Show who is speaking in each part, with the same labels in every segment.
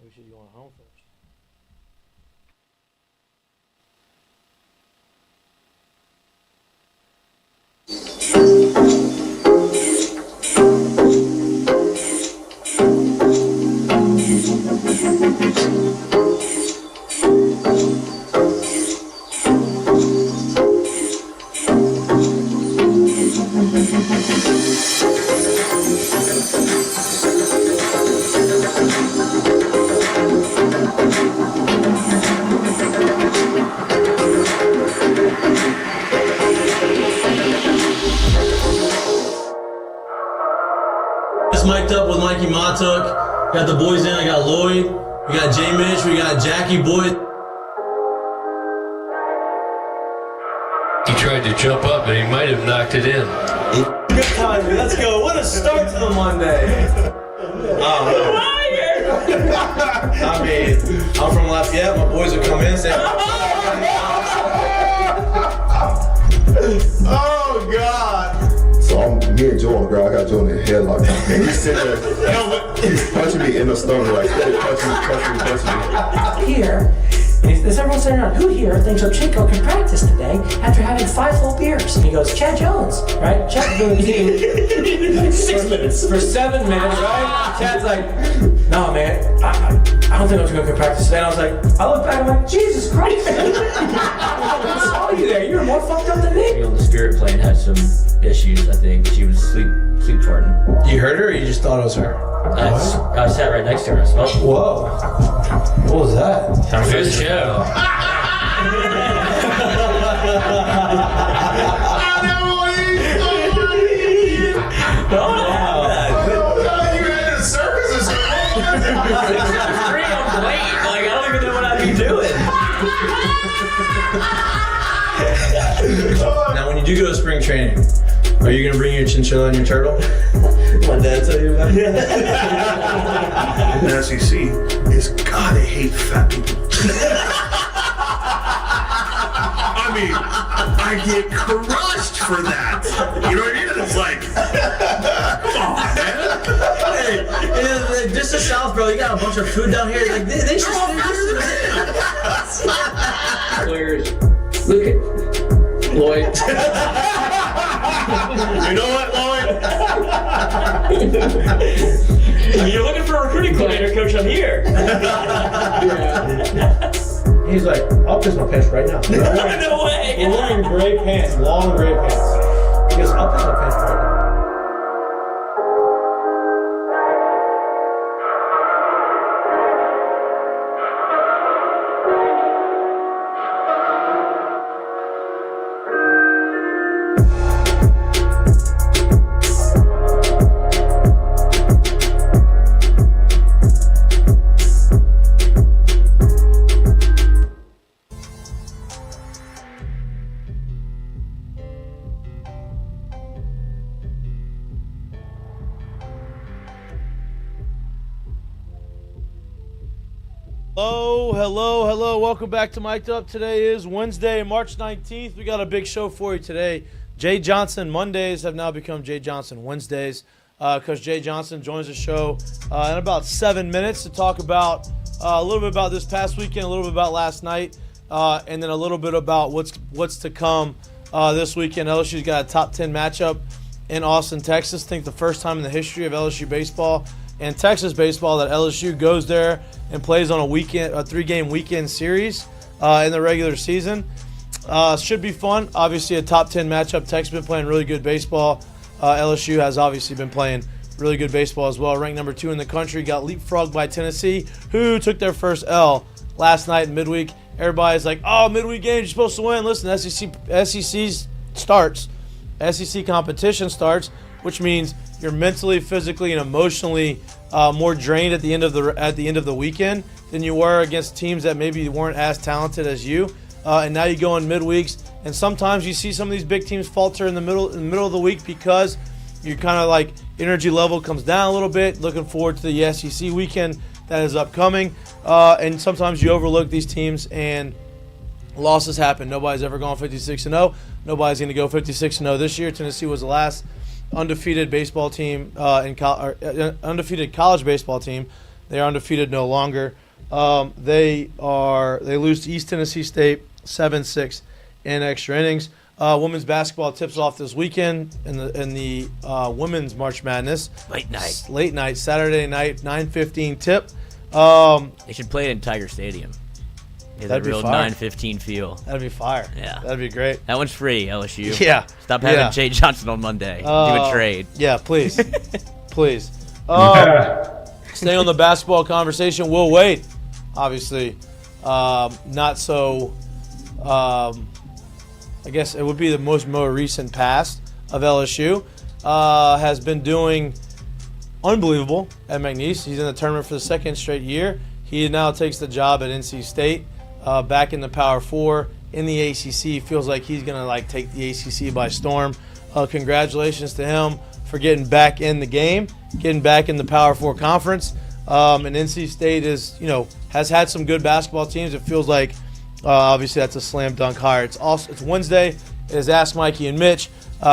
Speaker 1: Maybe she's going home first. Mic'd up with Mikie Mahtook. Got the boys in. I got Lloyd. We got Jaden Mitch. We got Jackie Boyd.
Speaker 2: He tried to jump up, but he might have knocked it in.
Speaker 1: Good timing. Let's go. What a start to the Monday. I mean, I'm from Lafayette. My boys will come in and say,
Speaker 3: oh, God. So I'm me and Joe on the ground. I got Joe in the headlock. And he's sitting there, he's punching me in the stomach, like, punching me.
Speaker 4: Here, there's everyone sitting around, who here thinks Chico can practice today after having 5 full beers? And he goes, Chad Jones, right? Chad's doing the team 6 minutes. For 7 minutes, right? Chad's like, no, man, I don't think Chico can practice today. And I was like, I look back, I'm like, Jesus Christ. I saw you there. You were more fucked up than me.
Speaker 5: On the spirit plane had some issues, I think. She was sleep farting.
Speaker 1: You heard her or you just thought it was her?
Speaker 5: I sat right next to her. I smelled it.
Speaker 1: Whoa. What was that?
Speaker 5: Sounds good show.
Speaker 1: Now, when you do go to spring training, are you gonna bring your chinchilla and your turtle? My dad tell you about it.
Speaker 6: The SEC is God, they hate fat people. I mean, I get crushed for that. You know what I mean? It's like, come on, man.
Speaker 1: Hey, just the South, bro. You got a bunch of food down here. Like they should.
Speaker 5: Look at Lloyd.
Speaker 6: You know what, Lloyd?
Speaker 5: You're looking for a recruiting coordinator, coach. I'm here.
Speaker 1: He's like, I'll piss my pants right now.
Speaker 5: No way.
Speaker 1: We're wearing gray pants, long gray pants. He goes, I'll piss my pants right now. Hello. Welcome back to Mic'd Up. Today is Wednesday, March 19th. We got a big show for you today. Jay Johnson Mondays have now become Jay Johnson Wednesdays because Jay Johnson joins the show in about 7 minutes to talk about a little bit about this past weekend, a little bit about last night, and then a little bit about what's to come this weekend. LSU's got a top 10 matchup in Austin, Texas. I think the first time in the history of LSU baseball and Texas baseball that LSU goes there and plays on a 3-game weekend series in the regular season. Should be fun. Obviously a top 10 matchup. Tech's been playing really good baseball. LSU has obviously been playing really good baseball as well. Ranked number 2 in the country. Got leapfrogged by Tennessee, who took their first L last night in midweek. Everybody's like, oh, midweek games, you're supposed to win. Listen, SEC starts. SEC competition starts, which means you're mentally, physically, and emotionally more drained at the end of the weekend than you were against teams that maybe weren't as talented as you. And now you go in midweeks, and sometimes you see some of these big teams falter in the middle of the week because you kind of like energy level comes down a little bit. Looking forward to the SEC weekend that is upcoming, and sometimes you overlook these teams and losses happen. Nobody's ever gone 56-0. Nobody's going to go 56-0 this year. Tennessee was the last undefeated baseball team undefeated college baseball team They are undefeated no longer. They lose to East Tennessee State 7-6 in extra innings. Women's basketball tips off this weekend in the women's March Madness. Late night, Saturday night, 9:15 tip.
Speaker 7: They should play it in Tiger Stadium. It's a
Speaker 1: That'd be
Speaker 7: real
Speaker 1: fire.
Speaker 7: 9:15 feel.
Speaker 1: That'd be fire.
Speaker 7: Yeah.
Speaker 1: That'd be great.
Speaker 7: That one's free, LSU.
Speaker 1: Yeah.
Speaker 7: Stop having
Speaker 1: Yeah.
Speaker 7: Jay Johnson on Monday. Do a trade.
Speaker 1: Yeah, please. Please. Stay on the basketball conversation. Will Wade, obviously, not so. I guess it would be the more recent past of LSU. Has been doing unbelievable at McNeese. He's in the tournament for the second straight year. He now takes the job at NC State, back in the Power 4 in the ACC. Feels like he's going to take the ACC by storm. Congratulations to him for getting back in the game, getting back in the Power 4 conference. And NC State has had some good basketball teams. It feels like obviously that's a slam dunk hire. It's Wednesday. It is Ask Mikie and Mitch.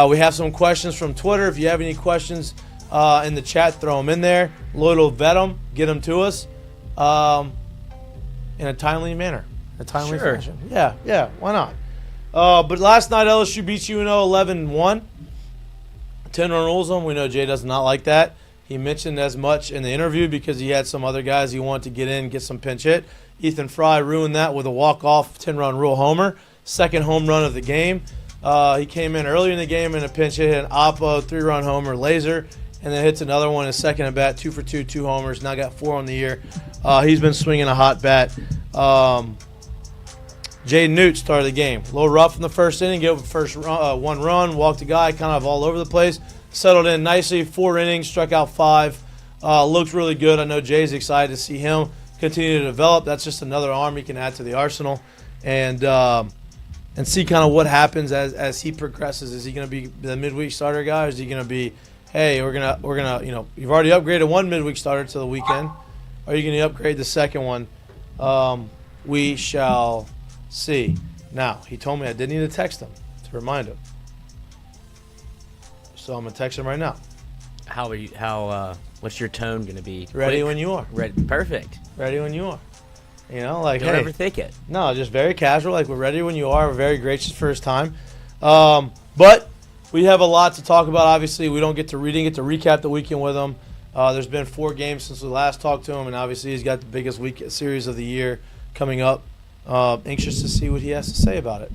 Speaker 1: We have some questions from Twitter. If you have any questions in the chat, throw them in there. Lloyd will vet them, get them to us in a timely manner, a timely fashion. Yeah, why not? But last night LSU beats UNO 11-1. 10-run rules them. We know Jay does not like that. He mentioned as much in the interview because he had some other guys he wanted to get in, get some pinch hit. Ethan Frey ruined that with a walk-off 10-run rule homer. Second home run of the game. He came in earlier in the game in a pinch hit, an Oppo 3-run homer laser, and then hits another one in second at bat, 2 for 2, 2 homers. Now got 4 on the year. He's been swinging a hot bat. Jaden Noot started the game. A little rough in the first inning, gave up the first 1 run, walked a guy, kind of all over the place. Settled in nicely, 4 innings, struck out 5. Looked really good. I know Jay's excited to see him continue to develop. That's just another arm he can add to the arsenal, and see kind of what happens as he progresses. Is he going to be the midweek starter guy, or is he going to be, hey, we're gonna you've already upgraded one midweek starter to the weekend. Are you going to upgrade the second one? We shall see. Now, he told me I did need to text him to remind him. So I'm going to text him right now.
Speaker 7: What's your tone going to be?
Speaker 1: Ready
Speaker 7: Quick.
Speaker 1: when you are.
Speaker 7: Perfect.
Speaker 1: Ready when you are.
Speaker 7: Don't
Speaker 1: hey.
Speaker 7: ever think it.
Speaker 1: No, just very casual. We're ready when you are. We're very gracious for his time. But we have a lot to talk about. Obviously, we didn't get to recap the weekend with him. There's been 4 games since we last talked to him, and obviously he's got the biggest series of the year coming up. Anxious to see what he has to say about it.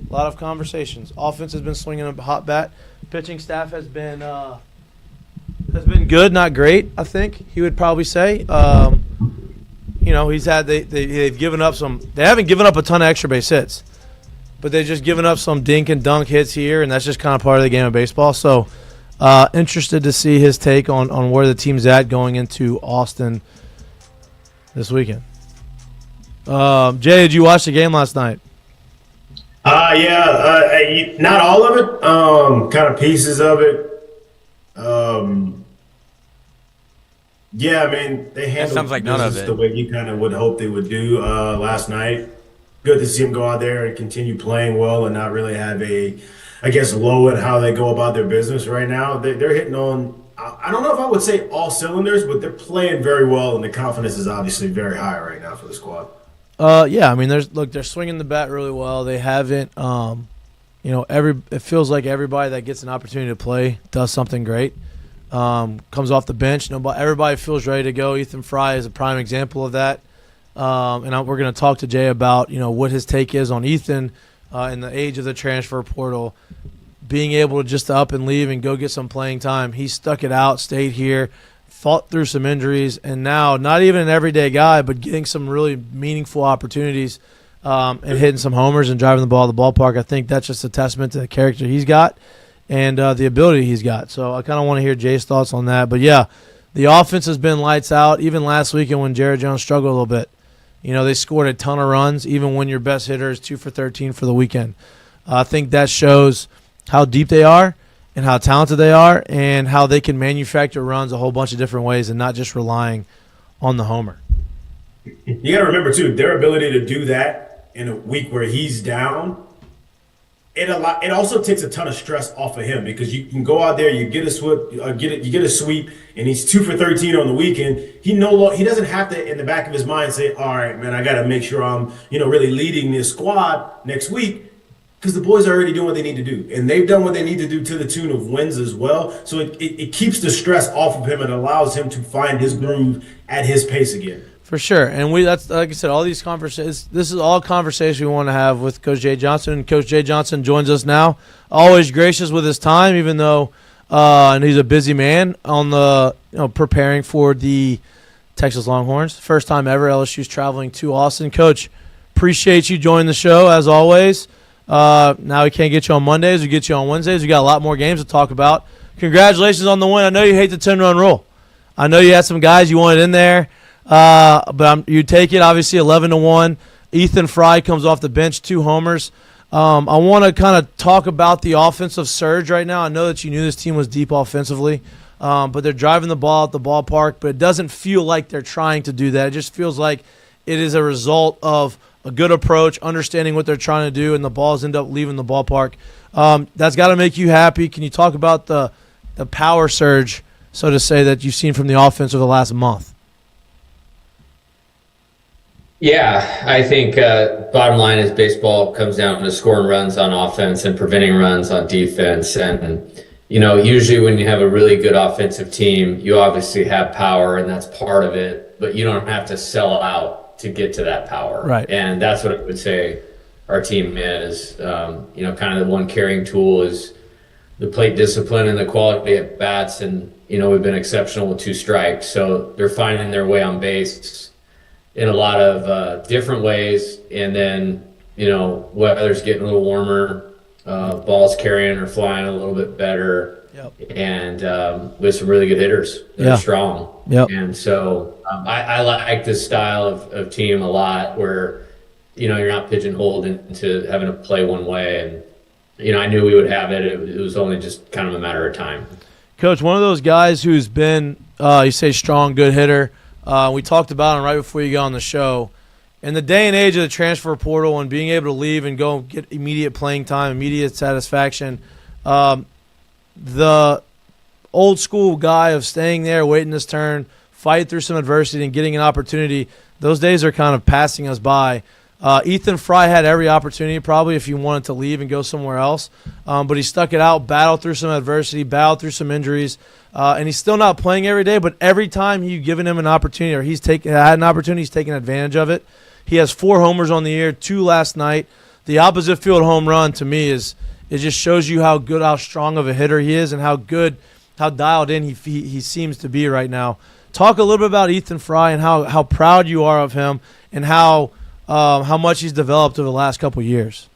Speaker 1: A lot of conversations. Offense has been swinging a hot bat. Pitching staff has been good, not great. I think he would probably say. They've given up some. They haven't given up a ton of extra base hits, but they've just given up some dink and dunk hits here, and that's just kind of part of the game of baseball. So, interested to see his take on where the team's at going into Austin this weekend. Jay, did you watch the game last night?
Speaker 8: Not all of it. Kind of pieces of it. They handled
Speaker 7: sounds like none of
Speaker 8: business
Speaker 7: it.
Speaker 8: the way you kind of would hope they would do last night. Good to see them go out there and continue playing well and not really have low in how they go about their business right now. They're hitting on, I don't know if I would say all cylinders, but they're playing very well, and the confidence is obviously very high right now for the squad.
Speaker 1: They're swinging the bat really well. They haven't, it feels like everybody that gets an opportunity to play does something great. Comes off the bench. Everybody feels ready to go. Ethan Frey is a prime example of that. We're going to talk to Jay about, what his take is on Ethan in the age of the transfer portal, being able to just up and leave and go get some playing time. He stuck it out, stayed here, fought through some injuries, and now not even an everyday guy, but getting some really meaningful opportunities and hitting some homers and driving the ball to the ballpark. I think that's just a testament to the character he's got and the ability he's got. So I kind of want to hear Jay's thoughts on that. But, yeah, the offense has been lights out. Even last weekend when Jared Jones struggled a little bit, they scored a ton of runs, even when your best hitter is 2 for 13 for the weekend. I think that shows how deep they are and how talented they are and how they can manufacture runs a whole bunch of different ways and not just relying on the homer.
Speaker 8: You got to remember, too, their ability to do that in a week where he's down it also takes a ton of stress off of him, because you can go out there, you get a sweep, and he's 2 for 13 on the weekend. He doesn't have to, in the back of his mind, say, all right, man, I got to make sure I'm really leading this squad next week, because the boys are already doing what they need to do, and they've done what they need to do to the tune of wins as well. So it keeps the stress off of him and allows him to find his groove at his pace again.
Speaker 1: For sure. And that's like I said, all these conversations, this is all conversation we want to have with Coach Jay Johnson. And Coach Jay Johnson joins us now. Always gracious with his time, even though and he's a busy man on the preparing for the Texas Longhorns. First time ever LSU's traveling to Austin. Coach, appreciate you joining the show as always. Now we can't get you on Mondays. We get you on Wednesdays. We got a lot more games to talk about. Congratulations on the win. I know you hate the 10-run rule. I know you had some guys you wanted in there. But you take it, obviously, 11-1. Ethan Frey comes off the bench, 2 homers. I want to kind of talk about the offensive surge right now. I know that you knew this team was deep offensively, but they're driving the ball at the ballpark, but it doesn't feel like they're trying to do that. It just feels like it is a result of a good approach, understanding what they're trying to do, and the balls end up leaving the ballpark. That's got to make you happy. Can you talk about the power surge, so to say, that you've seen from the offense over the last month?
Speaker 5: Yeah, I think bottom line is baseball comes down to scoring runs on offense and preventing runs on defense. And, usually when you have a really good offensive team, you obviously have power, and that's part of it, but you don't have to sell out to get to that power.
Speaker 1: Right.
Speaker 5: And that's what I would say our team is. Kind of the one carrying tool is the plate discipline and the quality at bats. And, we've been exceptional with 2 strikes. So they're finding their way on base in a lot of different ways. And then, weather's getting a little warmer, balls carrying or flying a little bit better.
Speaker 1: Yep.
Speaker 5: And with some really good hitters that are strong.
Speaker 1: Yep.
Speaker 5: And so I like this style of team a lot, where, you're not pigeonholed into having to play one way. And, I knew we would have it. It was only just kind of a matter of time.
Speaker 1: Coach, one of those guys who's been, you say strong, good hitter. We talked about him right before you got on the show. In the day and age of the transfer portal and being able to leave and go get immediate playing time, immediate satisfaction, the old school guy of staying there, waiting his turn, fight through some adversity and getting an opportunity, those days are kind of passing us by. Ethan Frey had every opportunity probably if he wanted to leave and go somewhere else, but he stuck it out, battled through some adversity, battled through some injuries, and he's still not playing every day, but every time you've given him an opportunity or had an opportunity, he's taken advantage of it. He has 4 homers on the year, 2 last night. The opposite field home run to me it just shows you how strong of a hitter he is and how dialed in he seems to be right now. Talk a little bit about Ethan Frey and how proud you are of him and how much he's developed over the last couple of years.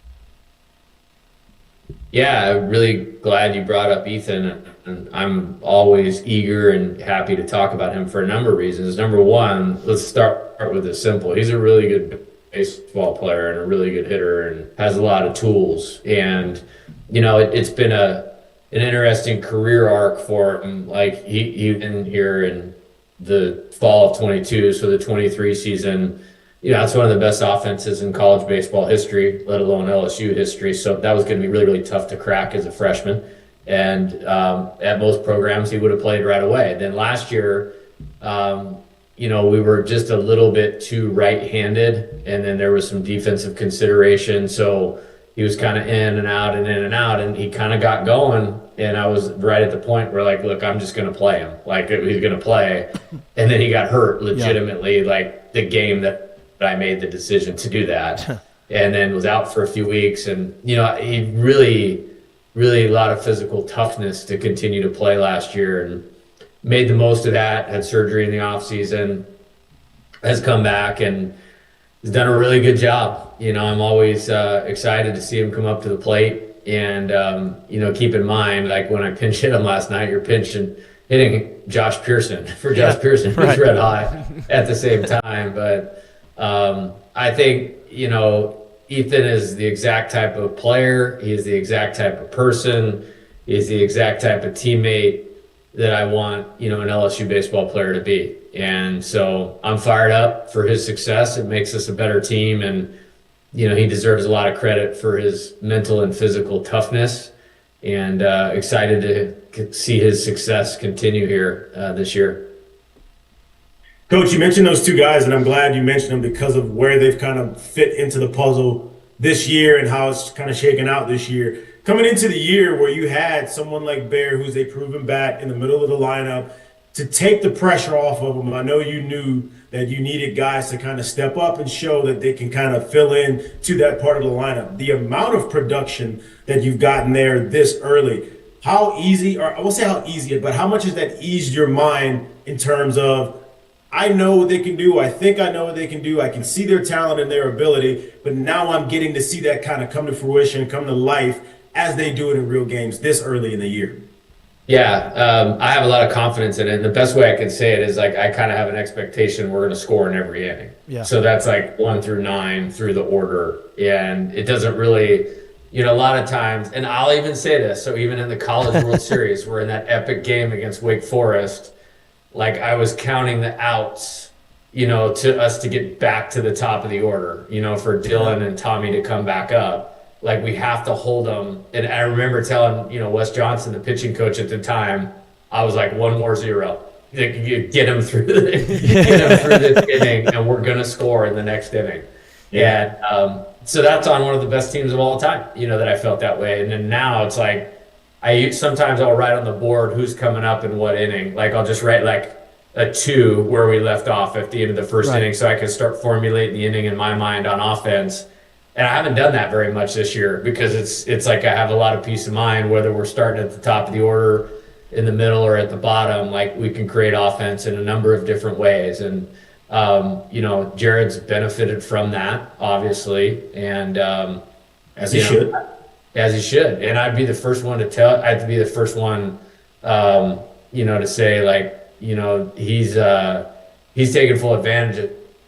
Speaker 5: Yeah, I'm really glad you brought up Ethan. And I'm always eager and happy to talk about him for a number of reasons. Number one, let's start with it simple. He's a really good baseball player and a really good hitter and has a lot of tools. And, it's been an interesting career arc for him. Like he's been here in the fall of 22, so the 23 season. That's one of the best offenses in college baseball history, let alone LSU history. So that was going to be really, really tough to crack as a freshman. And at most programs, he would have played right away. Then last year, we were just a little bit too right-handed, and then there was some defensive consideration. So he was kind of in and out, and he kind of got going. And I was right at the point where, look, I'm just going to play him. He's going to play. And then he got hurt legitimately, the game that I made the decision to do that. And then was out for a few weeks. And, he really a lot of physical toughness to continue to play last year, and made the most of that, had surgery in the off season, has come back and has done a really good job. I'm always excited to see him come up to the plate. And, keep in mind, when I pinch hit him last night, you're hitting Josh Pearson Josh Pearson, who's red hot at the same time. But I think, Ethan is the exact type of player. He is the exact type of person. He's the exact type of teammate that I want, an LSU baseball player to be. And so I'm fired up for his success. It makes us a better team. And, he deserves a lot of credit for his mental and physical toughness, and excited to see his success continue here this year.
Speaker 8: Coach, you mentioned those two guys, and I'm glad you mentioned them because of where they've kind of fit into the puzzle this year and how it's kind of shaken out this year. Coming into the year where you had someone like Bear, who's a proven bat in the middle of the lineup, to take the pressure off of him, I know you knew that you needed guys to kind of step up and show that they can kind of fill in to that part of the lineup. The amount of production that you've gotten there this early, how easy, or I won't say how easy, but how much has that eased your mind in terms of, I know what they can do, I think I know what they can do, I can see their talent and their ability, but now I'm getting to see that kind of come to fruition, come to life as they do it in real games this early in the year?
Speaker 5: Yeah, I have a lot of confidence in it. And the best way I can say it is like I kind of have an expectation we're going to score in every inning.
Speaker 1: Yeah.
Speaker 5: So that's like 1 through 9 through the order. And it doesn't really, a lot of times, and I'll even say this, so even in the College World Series, we're in that epic game against Wake Forest, like I was counting the outs, to us to get back to the top of the order, for Dylan and Tommy to come back up. Like we have to hold them. And I remember telling, Wes Johnson, the pitching coach at the time, I was like, 1 more 0. You get him through this inning, and we're going to score in the next inning. Yeah. And so that's on one of the best teams of all time, that I felt that way. And then now it's like, sometimes I'll write on the board who's coming up in what inning. Like I'll just write like a 2 where we left off at the end of the first inning, so I can start formulating the inning in my mind on offense. And I haven't done that very much this year because it's like I have a lot of peace of mind, whether we're starting at the top of the order, in the middle, or at the bottom. Like we can create offense in a number of different ways. And, Jared's benefited from that, obviously. And
Speaker 8: as he should.
Speaker 5: As he should. And I'd be the first one to tell, I'd be the first one, to say like, he's taken full advantage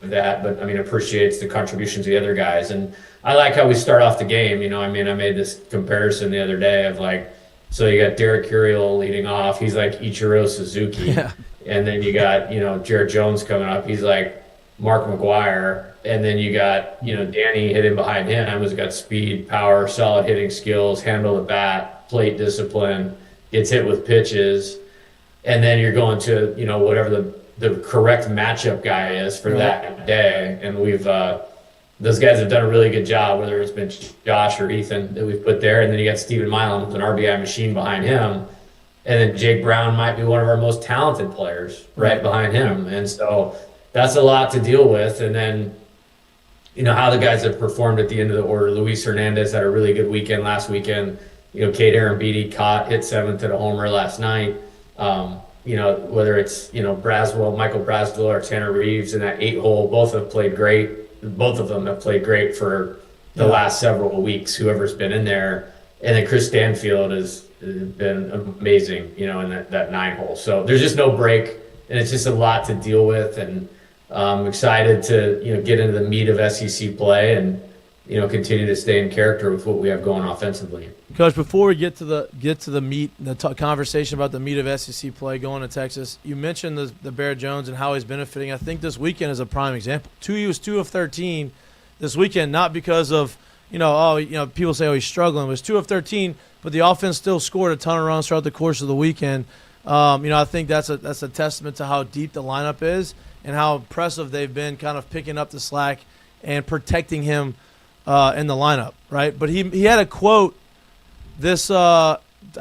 Speaker 5: of that, but appreciates the contributions of the other guys. And I like how we start off the game. I made this comparison the other day of like, so you got Derek Curiel leading off. He's like Ichiro Suzuki. Yeah. And then you got, Jared Jones coming up. He's like Mark McGuire. And then you got, Danny hitting behind him, who's got speed, power, solid hitting skills, handle the bat, plate discipline, gets hit with pitches. And then you're going to, whatever the correct matchup guy is for that day. And we've those guys have done a really good job, whether it's been Josh or Ethan that we've put there. And then you got Steven Milam with an RBI machine behind him. And then Jake Brown might be one of our most talented players right behind him. And so that's a lot to deal with. And then, how the guys have performed at the end of the order. Luis Hernandez had a really good weekend last weekend. Kate Arambidi hit 7th at a homer last night. Whether it's, Michael Braswell or Tanner Reeves in that 8-hole, both have played great. Both of them have played great for the last several weeks, whoever's been in there. And then Chris Stanfield has been amazing, in that 9-hole. So there's just no break, and it's just a lot to deal with. And I'm excited to, get into the meat of SEC play and, continue to stay in character with what we have going offensively.
Speaker 1: Coach, before we get to the meat, conversation about the meat of SEC play going to Texas, you mentioned the Bear Jones and how he's benefiting. I think this weekend is a prime example. He was 2 of 13 this weekend, not because of people say he's struggling. It was 2 of 13, but the offense still scored a ton of runs throughout the course of the weekend. I think that's a testament to how deep the lineup is and how impressive they've been, kind of picking up the slack and protecting him in the lineup, right? But he had a quote this, I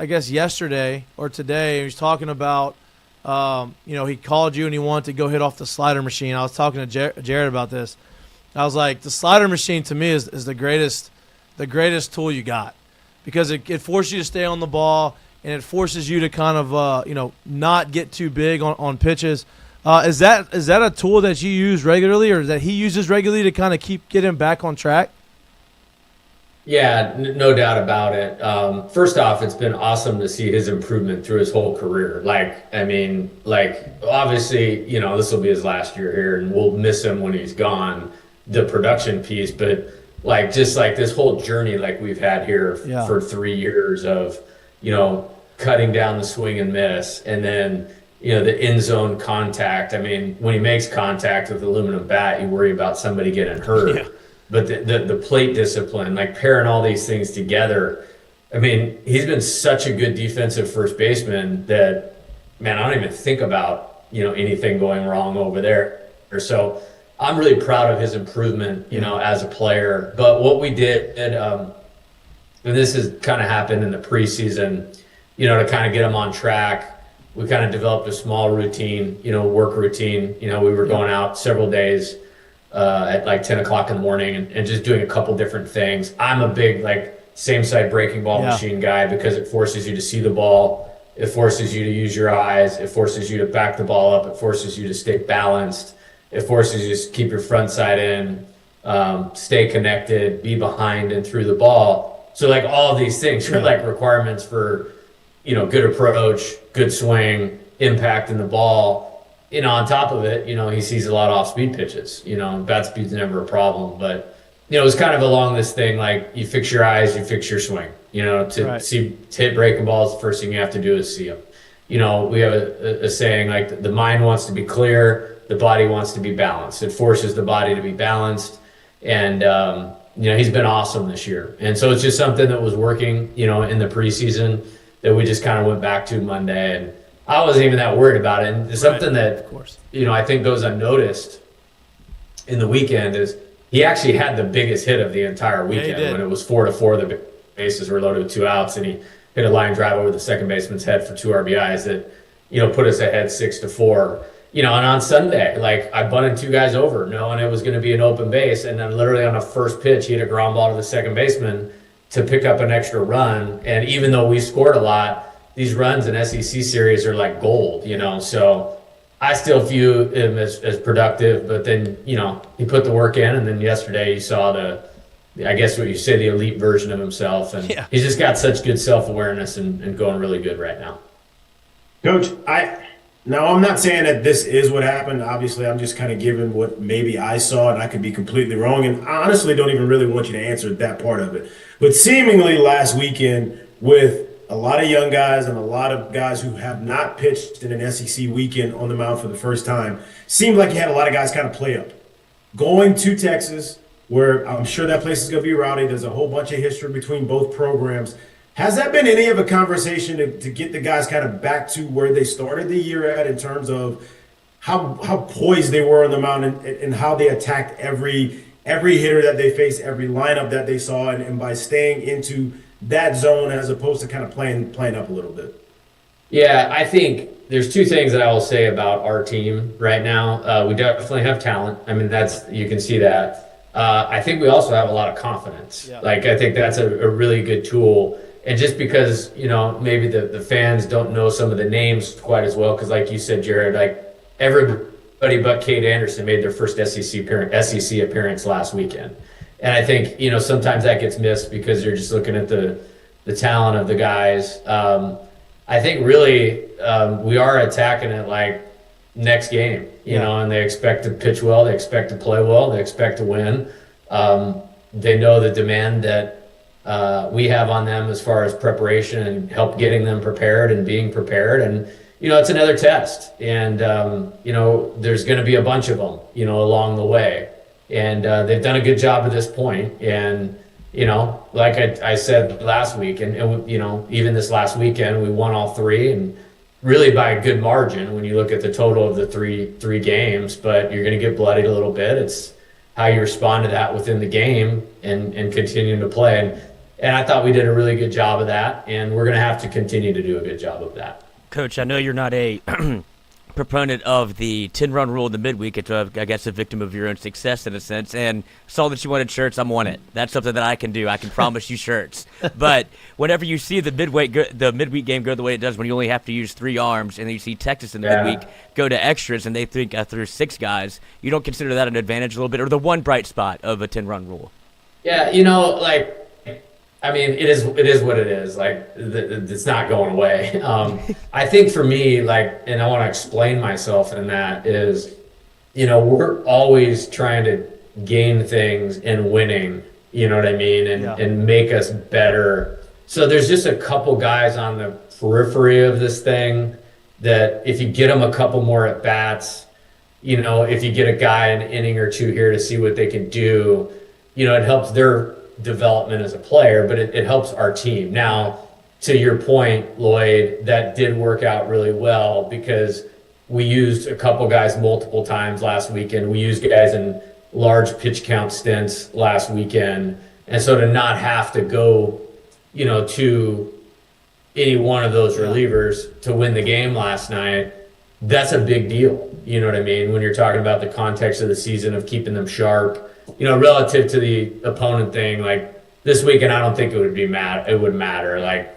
Speaker 1: guess yesterday or today. He was talking about, he called you and he wanted to go hit off the slider machine. I was talking to Jared about this. I was like, the slider machine to me is the greatest tool you got, because it forces you to stay on the ball and it forces you to kind of not get too big on pitches. Is that a tool that you use regularly, or that he uses regularly to kind of get him back on track?
Speaker 5: Yeah, no doubt about it. First off, it's been awesome to see his improvement through his whole career. Obviously, this will be his last year here, and we'll miss him when he's gone, the production piece. But just this whole journey we've had here for 3 years of, cutting down the swing and miss, and then, the end zone contact. When he makes contact with the aluminum bat, you worry about somebody getting hurt. Yeah. but the plate discipline, like pairing all these things together. I mean, he's been such a good defensive first baseman that, man, I don't even think about, anything going wrong over there. So I'm really proud of his improvement, as a player. But what we did, and this has kind of happened in the preseason, to kind of get him on track. We kind of developed a small routine, work routine. We were going out several days at like 10 o'clock in the morning and just doing a couple different things. I'm a big same side breaking ball machine guy because it forces you to see the ball. It forces you to use your eyes. It forces you to back the ball up. It forces you to stay balanced. It forces you to keep your front side in, stay connected, be behind and through the ball. So all of these things are requirements for, good approach, good swing, impact in the ball. On top of it, he sees a lot of off-speed pitches. Bat speed's never a problem. But, it was kind of along this thing, you fix your eyes, you fix your swing. To hit breaking balls, the first thing you have to do is see them. We have a saying, the mind wants to be clear, the body wants to be balanced. It forces the body to be balanced. And, he's been awesome this year. And so it's just something that was working, in the preseason that we just kind of went back to Monday. And I wasn't even that worried about it. And it's something that,
Speaker 1: of course,
Speaker 5: I think goes unnoticed in the weekend is he actually had the biggest hit of the entire weekend when it was 4-4. The bases were loaded with 2 outs, and he hit a line drive over the second baseman's head for 2 RBIs that, put us ahead 6-4. And on Sunday, I bunted 2 guys over, knowing it was going to be an open base, and then literally on the first pitch, he hit a ground ball to the second baseman to pick up an extra run. And even though we scored a lot, these runs in SEC series are like gold, So I still view him as productive, but then, he put the work in, and then yesterday you saw I guess what you say, the elite version of himself. And he's just got such good self-awareness and going really good right now.
Speaker 8: Coach, now I'm not saying that this is what happened. Obviously, I'm just kind of giving what maybe I saw, and I could be completely wrong. And I honestly don't even really want you to answer that part of it. But seemingly last weekend, with a lot of young guys and a lot of guys who have not pitched in an SEC weekend on the mound for the first time, seemed like you had a lot of guys kind of play up. Going to Texas, where I'm sure that place is going to be rowdy. There's a whole bunch of history between both programs. Has that been any of a conversation to get the guys kind of back to where they started the year at in terms of how poised they were on the mound and how they attacked every hitter that they faced, every lineup that they saw, and by staying into that zone as opposed to kind of playing up a little bit?
Speaker 5: Yeah, I think there's 2 things that I will say about our team right now. We definitely have talent. I mean, you can see that. I think we also have a lot of confidence. Yeah. I think that's a really good tool. And just because, maybe the fans don't know some of the names quite as well, because like you said, Jared, everybody but Cade Anderson made their first SEC appearance last weekend. And I think, sometimes that gets missed because you're just looking at the talent of the guys. I think really we are attacking it next game, and they expect to pitch well, they expect to play well, they expect to win. They know the demand that we have on them as far as preparation and help getting them prepared and being prepared. And, it's another test. And, there's going to be a bunch of them, along the way. And they've done a good job at this point. And, like I said last week, and even this last weekend, we won all 3 and really by a good margin when you look at the total of the three games. But you're going to get bloodied a little bit. It's how you respond to that within the game and continuing to play. And I thought we did a really good job of that, and we're going to have to continue to do a good job of that.
Speaker 7: Coach, I know you're not a proponent of the 10-run rule in the midweek. It's, I guess, a victim of your own success in a sense. And saw that you wanted shirts, I'm on it. That's something that I can do. I can promise you shirts. But whenever you see the midweek game go the way it does, when you only have to use 3 arms, and then you see Texas in the midweek go to extras, and they think through 6 guys, you don't consider that an advantage a little bit, or the one bright spot of a 10-run rule?
Speaker 5: Yeah, I mean, it is what it is. It's not going away. I think for me, and I want to explain myself in that is, we're always trying to gain things and winning, you know what I mean? And make us better. So there's just a couple guys on the periphery of this thing that if you get them a couple more at bats, if you get a guy an inning or 2 here to see what they can do, it helps their development as a player, but it helps our team. Now, to your point, Lloyd, that did work out really well because we used a couple guys multiple times last weekend. We used guys in large pitch count stints last weekend. And so to not have to go, to any one of those relievers to win the game last night, that's a big deal. You know what I mean? When you're talking about the context of the season of keeping them sharp, relative to the opponent thing, like this weekend, I don't think it would matter. Like,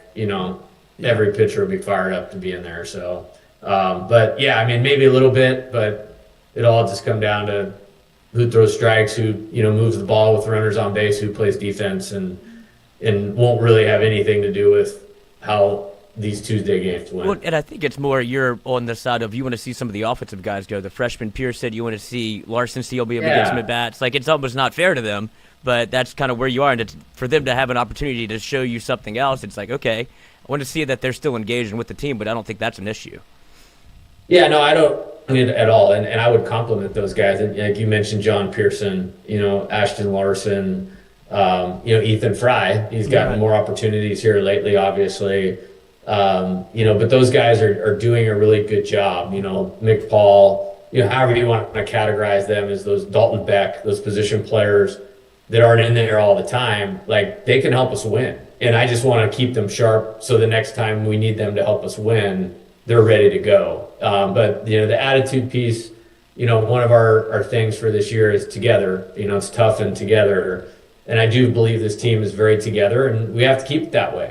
Speaker 5: every pitcher would be fired up to be in there. So, but yeah, I mean, maybe a little bit, but it'll all just come down to who throws strikes, who, moves the ball with runners on base, who plays defense, and won't really have anything to do with how these Tuesday games went.
Speaker 7: Well, and I think it's more you're on the side of you want to see some of the offensive guys go. The freshman Pierce said you want to see Larson Steele be able to get some at-bats. Like, it's almost not fair to them, but that's kind of where you are. And for them to have an opportunity to show you something else, it's like, okay, I want to see that they're still engaged with the team, but I don't think that's an issue.
Speaker 5: Yeah, no, I don't need it at all. And I would compliment those guys. And like you mentioned, John Pearson, Ashton Larson, Ethan Frey. He's gotten more opportunities here lately, obviously. But those guys are doing a really good job. Mick Paul, however you want to categorize them, as those Dalton Beck, those position players that aren't in there all the time, like they can help us win. And I just want to keep them sharp so the next time we need them to help us win, they're ready to go. But the attitude piece, one of our things for this year is together. It's tough and together. And I do believe this team is very together, and we have to keep it that way.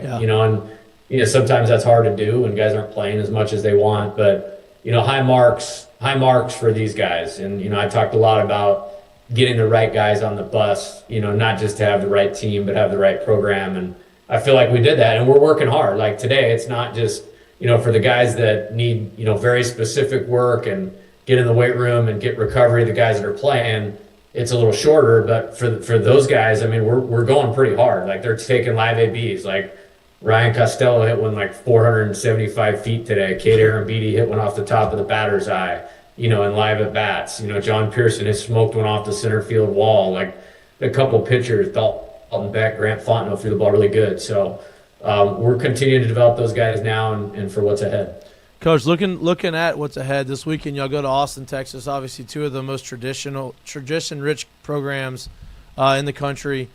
Speaker 5: And sometimes that's hard to do when guys aren't playing as much as they want. But high marks for these guys. And I talked a lot about getting the right guys on the bus. Not just to have the right team, but have the right program. And I feel like we did that, and we're working hard. Like today, it's not just for the guys that need very specific work and get in the weight room and get recovery. The guys that are playing, it's a little shorter, but for those guys, I mean, we're going pretty hard. Like they're taking live ABs. Like Ryan Costello hit one like 475 feet today. Kate Arambidi hit one off the top of the batter's eye, in live at bats. John Pearson has smoked one off the center field wall. Like a couple pitchers, Dalton Beck, Grant Fontenot threw the ball really good. So we're continuing to develop those guys now and for what's ahead.
Speaker 1: Coach, looking at what's ahead this weekend, y'all go to Austin, Texas. Obviously, two of the most tradition-rich programs in the country.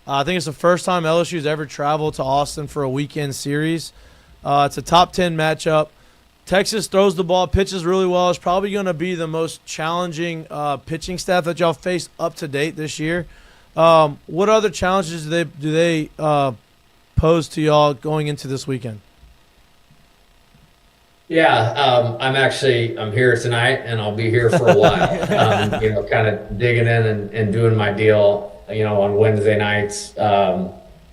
Speaker 1: I think it's the first time LSU's ever traveled to Austin for a weekend series. It's a top 10 matchup. Texas throws the ball, pitches really well. It's probably going to be the most challenging pitching staff that y'all face up to date this year. What other challenges do they pose to y'all going into this weekend?
Speaker 5: Yeah, I'm here tonight, and I'll be here for a while. Kind of digging in and doing my deal, on Wednesday nights.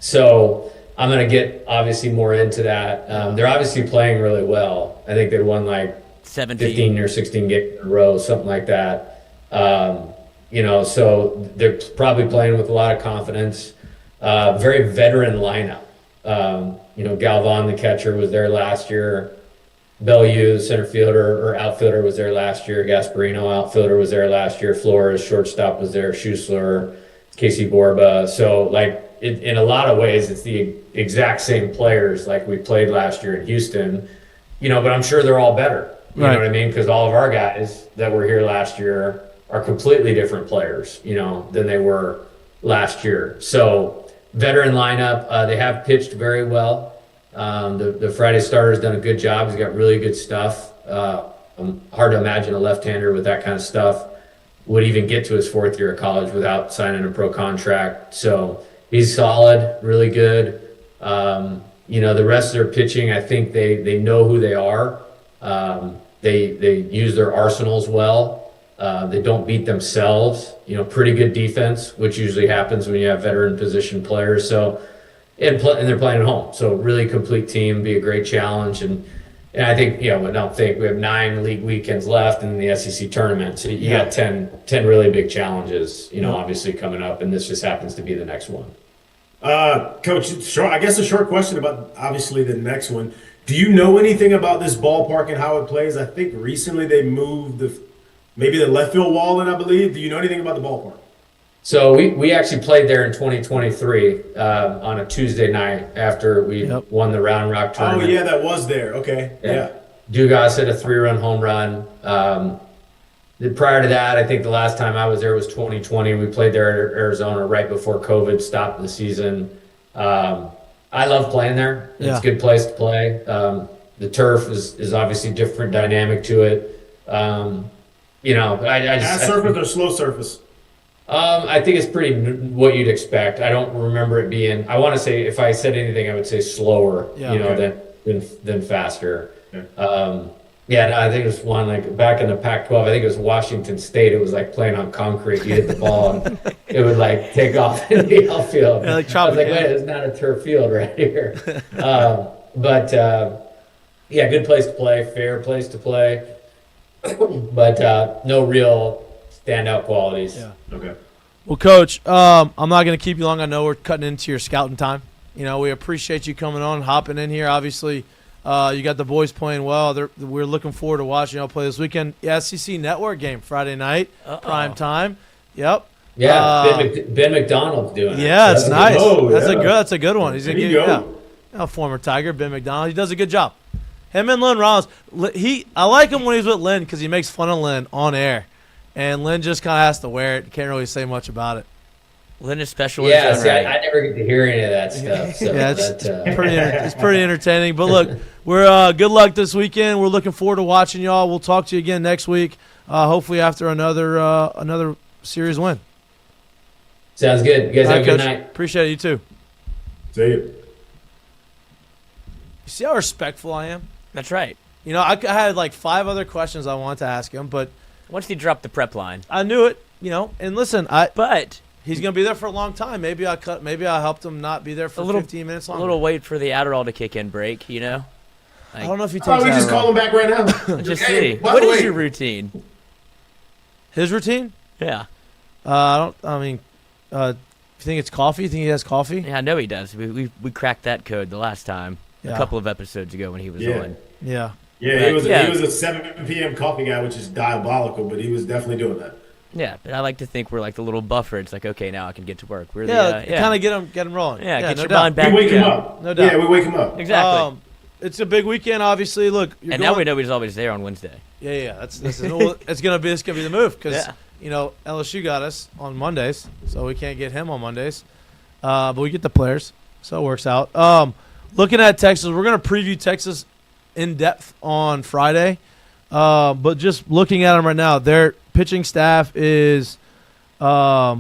Speaker 5: So I'm going to get obviously more into that. They're obviously playing really well. I think they won like 15 or 16 games in a row, something like that. So they're probably playing with a lot of confidence. Very veteran lineup. Galvan, the catcher, was there last year. Bellew, center fielder or outfielder, was there last year. Gasparino, outfielder, was there last year. Flores, shortstop, was there. Schussler, Casey Borba. So, in a lot of ways, it's the exact same players like we played last year in Houston. But I'm sure they're all better. You know what I mean? Because all of our guys that were here last year are completely different players, than they were last year. So, veteran lineup. They have pitched very well. The Friday starter's done a good job. He's got really good stuff. Hard to imagine a left-hander with that kind of stuff would even get to his fourth year of college without signing a pro contract. So he's solid, really good. The rest of their pitching, I think they know who they are. They use their arsenals well. They don't beat themselves. Pretty good defense, which usually happens when you have veteran position players. So. And they're playing at home, so really complete team, be a great challenge, and I think we have 9 league weekends left in the SEC tournament, so you got 10 really big challenges, obviously coming up, and this just happens to be the next one.
Speaker 8: Coach, I guess a short question about obviously the next one. Do you know anything about this ballpark and how it plays? I think recently they moved maybe the left field wall in, I believe. Do you know anything about the ballpark?
Speaker 5: So we actually played there in 2023 on a Tuesday night after we won the Round Rock tournament.
Speaker 8: Oh, yeah, that was there. Okay, yeah.
Speaker 5: Dugas hit a 3-run home run. Prior to that, I think the last time I was there was 2020. We played there in Arizona right before COVID stopped the season. I love playing there. It's a good place to play. The turf is obviously different dynamic to it. You know, I just
Speaker 8: fast surface or slow surface?
Speaker 5: I think it's pretty what you'd expect. I don't remember it being. I want to say if I said anything, I would say slower. Than faster. Yeah. No, I think it was one like back in the Pac-12. I think it was Washington State. It was like playing on concrete. You hit the ball and it would like take off in the outfield.
Speaker 1: Yeah, like
Speaker 5: I was like, wait, it's not a turf field right here. Yeah, good place to play, fair place to play, but no real standout qualities.
Speaker 1: Yeah.
Speaker 8: Okay.
Speaker 1: Well, Coach, I'm not going to keep you long. I know we're cutting into your scouting time. You know, we appreciate you coming on, hopping in here. Obviously, you got the boys playing well. We're looking forward to watching y'all play this weekend. Yeah, SEC Network game Friday night, prime time. Yep.
Speaker 5: Yeah, Ben McDonald's doing it.
Speaker 1: Yeah, it's nice.
Speaker 8: That's
Speaker 1: That's a good one. He's a former Tiger, Ben McDonald. He does a good job. Him and Lynn Rollins. I like him when he's with Lynn because he makes fun of Lynn on air, and Lynn just kind of has to wear it. Can't really say much about it.
Speaker 7: Lynn is special.
Speaker 5: Yeah, see, I never get to hear any of that stuff. So
Speaker 1: yeah, it's pretty entertaining. But look, we're good luck this weekend. We're looking forward to watching y'all. We'll talk to you again next week. Hopefully after another series win.
Speaker 5: Sounds good. You guys have a good night.
Speaker 1: Appreciate it. You too.
Speaker 8: See you.
Speaker 1: You see how respectful I am?
Speaker 7: That's right.
Speaker 1: You know, I had like 5 other questions I wanted to ask him, but
Speaker 7: once he dropped the prep line,
Speaker 1: I knew it. You know, and listen,
Speaker 7: but
Speaker 1: he's gonna be there for a long time. Maybe I helped him not be there for 15 minutes longer.
Speaker 7: A little wait for the Adderall to kick in break. You know.
Speaker 1: I don't know if he takes.
Speaker 8: We just call him back right now.
Speaker 7: Just see. What is your routine?
Speaker 1: His routine?
Speaker 7: Yeah.
Speaker 1: You think it's coffee? You think he has coffee?
Speaker 7: Yeah, I know he does. We cracked that code the last time, a couple of episodes ago when he was on.
Speaker 1: Yeah.
Speaker 8: Yeah, he was a 7 p.m. coffee guy, which is diabolical, but he was definitely doing that.
Speaker 7: Yeah, but I like to think we're like the little buffer. It's like, okay, now I can get to work. We're
Speaker 1: kind of get him rolling.
Speaker 7: Yeah, get
Speaker 1: no
Speaker 7: your
Speaker 1: doubt.
Speaker 7: mind back.
Speaker 8: We wake him up.
Speaker 1: No doubt.
Speaker 8: Yeah, we wake him up.
Speaker 7: Exactly.
Speaker 1: It's a big weekend, obviously. Look,
Speaker 7: now we know he's always there on Wednesday.
Speaker 1: Yeah. It's gonna be the move because you know LSU got us on Mondays, so we can't get him on Mondays, but we get the players, so it works out. Looking at Texas, we're gonna preview Texas in depth on Friday, but just looking at them right now, their pitching staff is at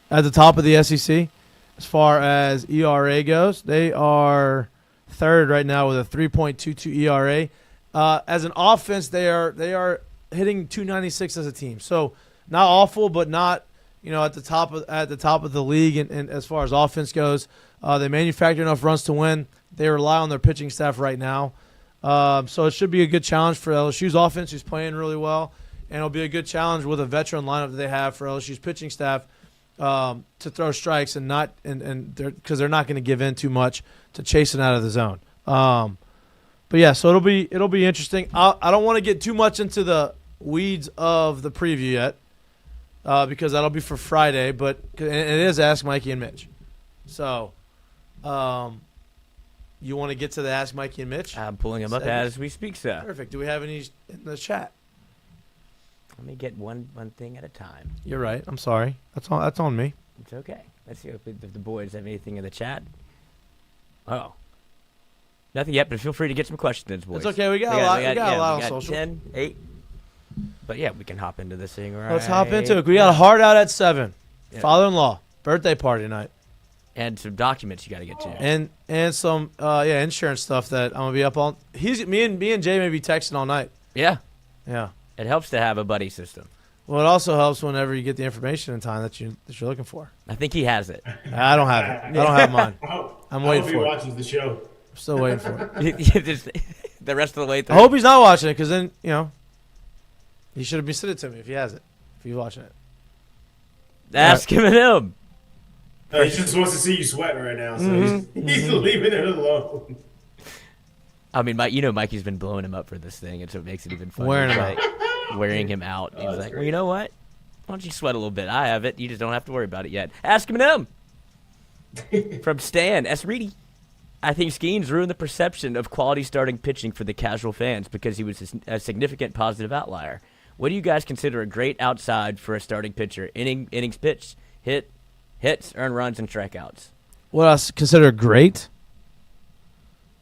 Speaker 1: the top of the SEC as far as ERA goes. They are third right now with a 3.22 ERA. As an offense, they are hitting 296 as a team. So not awful, but not at the top of the league. And as far as offense goes, they manufacture enough runs to win. They rely on their pitching staff right now. So it should be a good challenge for LSU's offense, who's playing really well, and it'll be a good challenge with a veteran lineup that they have for LSU's pitching staff to throw strikes and not because they're not going to give in too much to chasing out of the zone. But yeah, so it'll be interesting. I don't want to get too much into the weeds of the preview yet because that'll be for Friday. But it is Ask Mikie and Mitch. So, you want to get to the Ask Mikie and Mitch?
Speaker 7: I'm pulling them up as we speak, sir.
Speaker 1: Perfect. Do we have any in the chat?
Speaker 7: Let me get one thing at a time.
Speaker 1: You're right. I'm sorry. That's on me.
Speaker 7: It's okay. Let's see if the boys have anything in the chat. Oh. Nothing yet, but feel free to get some questions, boys.
Speaker 1: It's okay. We got a lot on social.
Speaker 7: 10, 8. But yeah, we can hop into this thing right.
Speaker 1: Let's hop into it. We got a hard out at 7. Yeah. Father-in-law. Birthday party tonight.
Speaker 7: And some documents you got to get to.
Speaker 1: And some insurance stuff that I'm gonna be up on. Me and Jay may be texting all night.
Speaker 7: Yeah.
Speaker 1: Yeah.
Speaker 7: It helps to have a buddy system.
Speaker 1: Well, it also helps whenever you get the information in time that you're looking for.
Speaker 7: I think he has it.
Speaker 1: I don't have it. I don't have mine. I'm waiting for it.
Speaker 8: I hope he watches the show.
Speaker 1: I'm still waiting for it.
Speaker 7: The rest of the way through.
Speaker 1: I hope he's not watching it because then he should have been sending it to me if he has it. If he's watching it.
Speaker 7: Ask him and him.
Speaker 8: No, he just wants to see you sweating right now, so he's leaving it alone.
Speaker 7: I mean, Mikey's been blowing him up for this thing, and so it makes it even funnier.
Speaker 1: Wearing him out.
Speaker 7: He's like, well, you know what? Why don't you sweat a little bit? I have it. You just don't have to worry about it yet. Ask him. From Stan S. Reedy. I think Skeens ruined the perception of quality starting pitching for the casual fans because he was a significant positive outlier. What do you guys consider a great outside for a starting pitcher? Innings pitched, hits, earned runs, and strikeouts.
Speaker 1: What I consider great?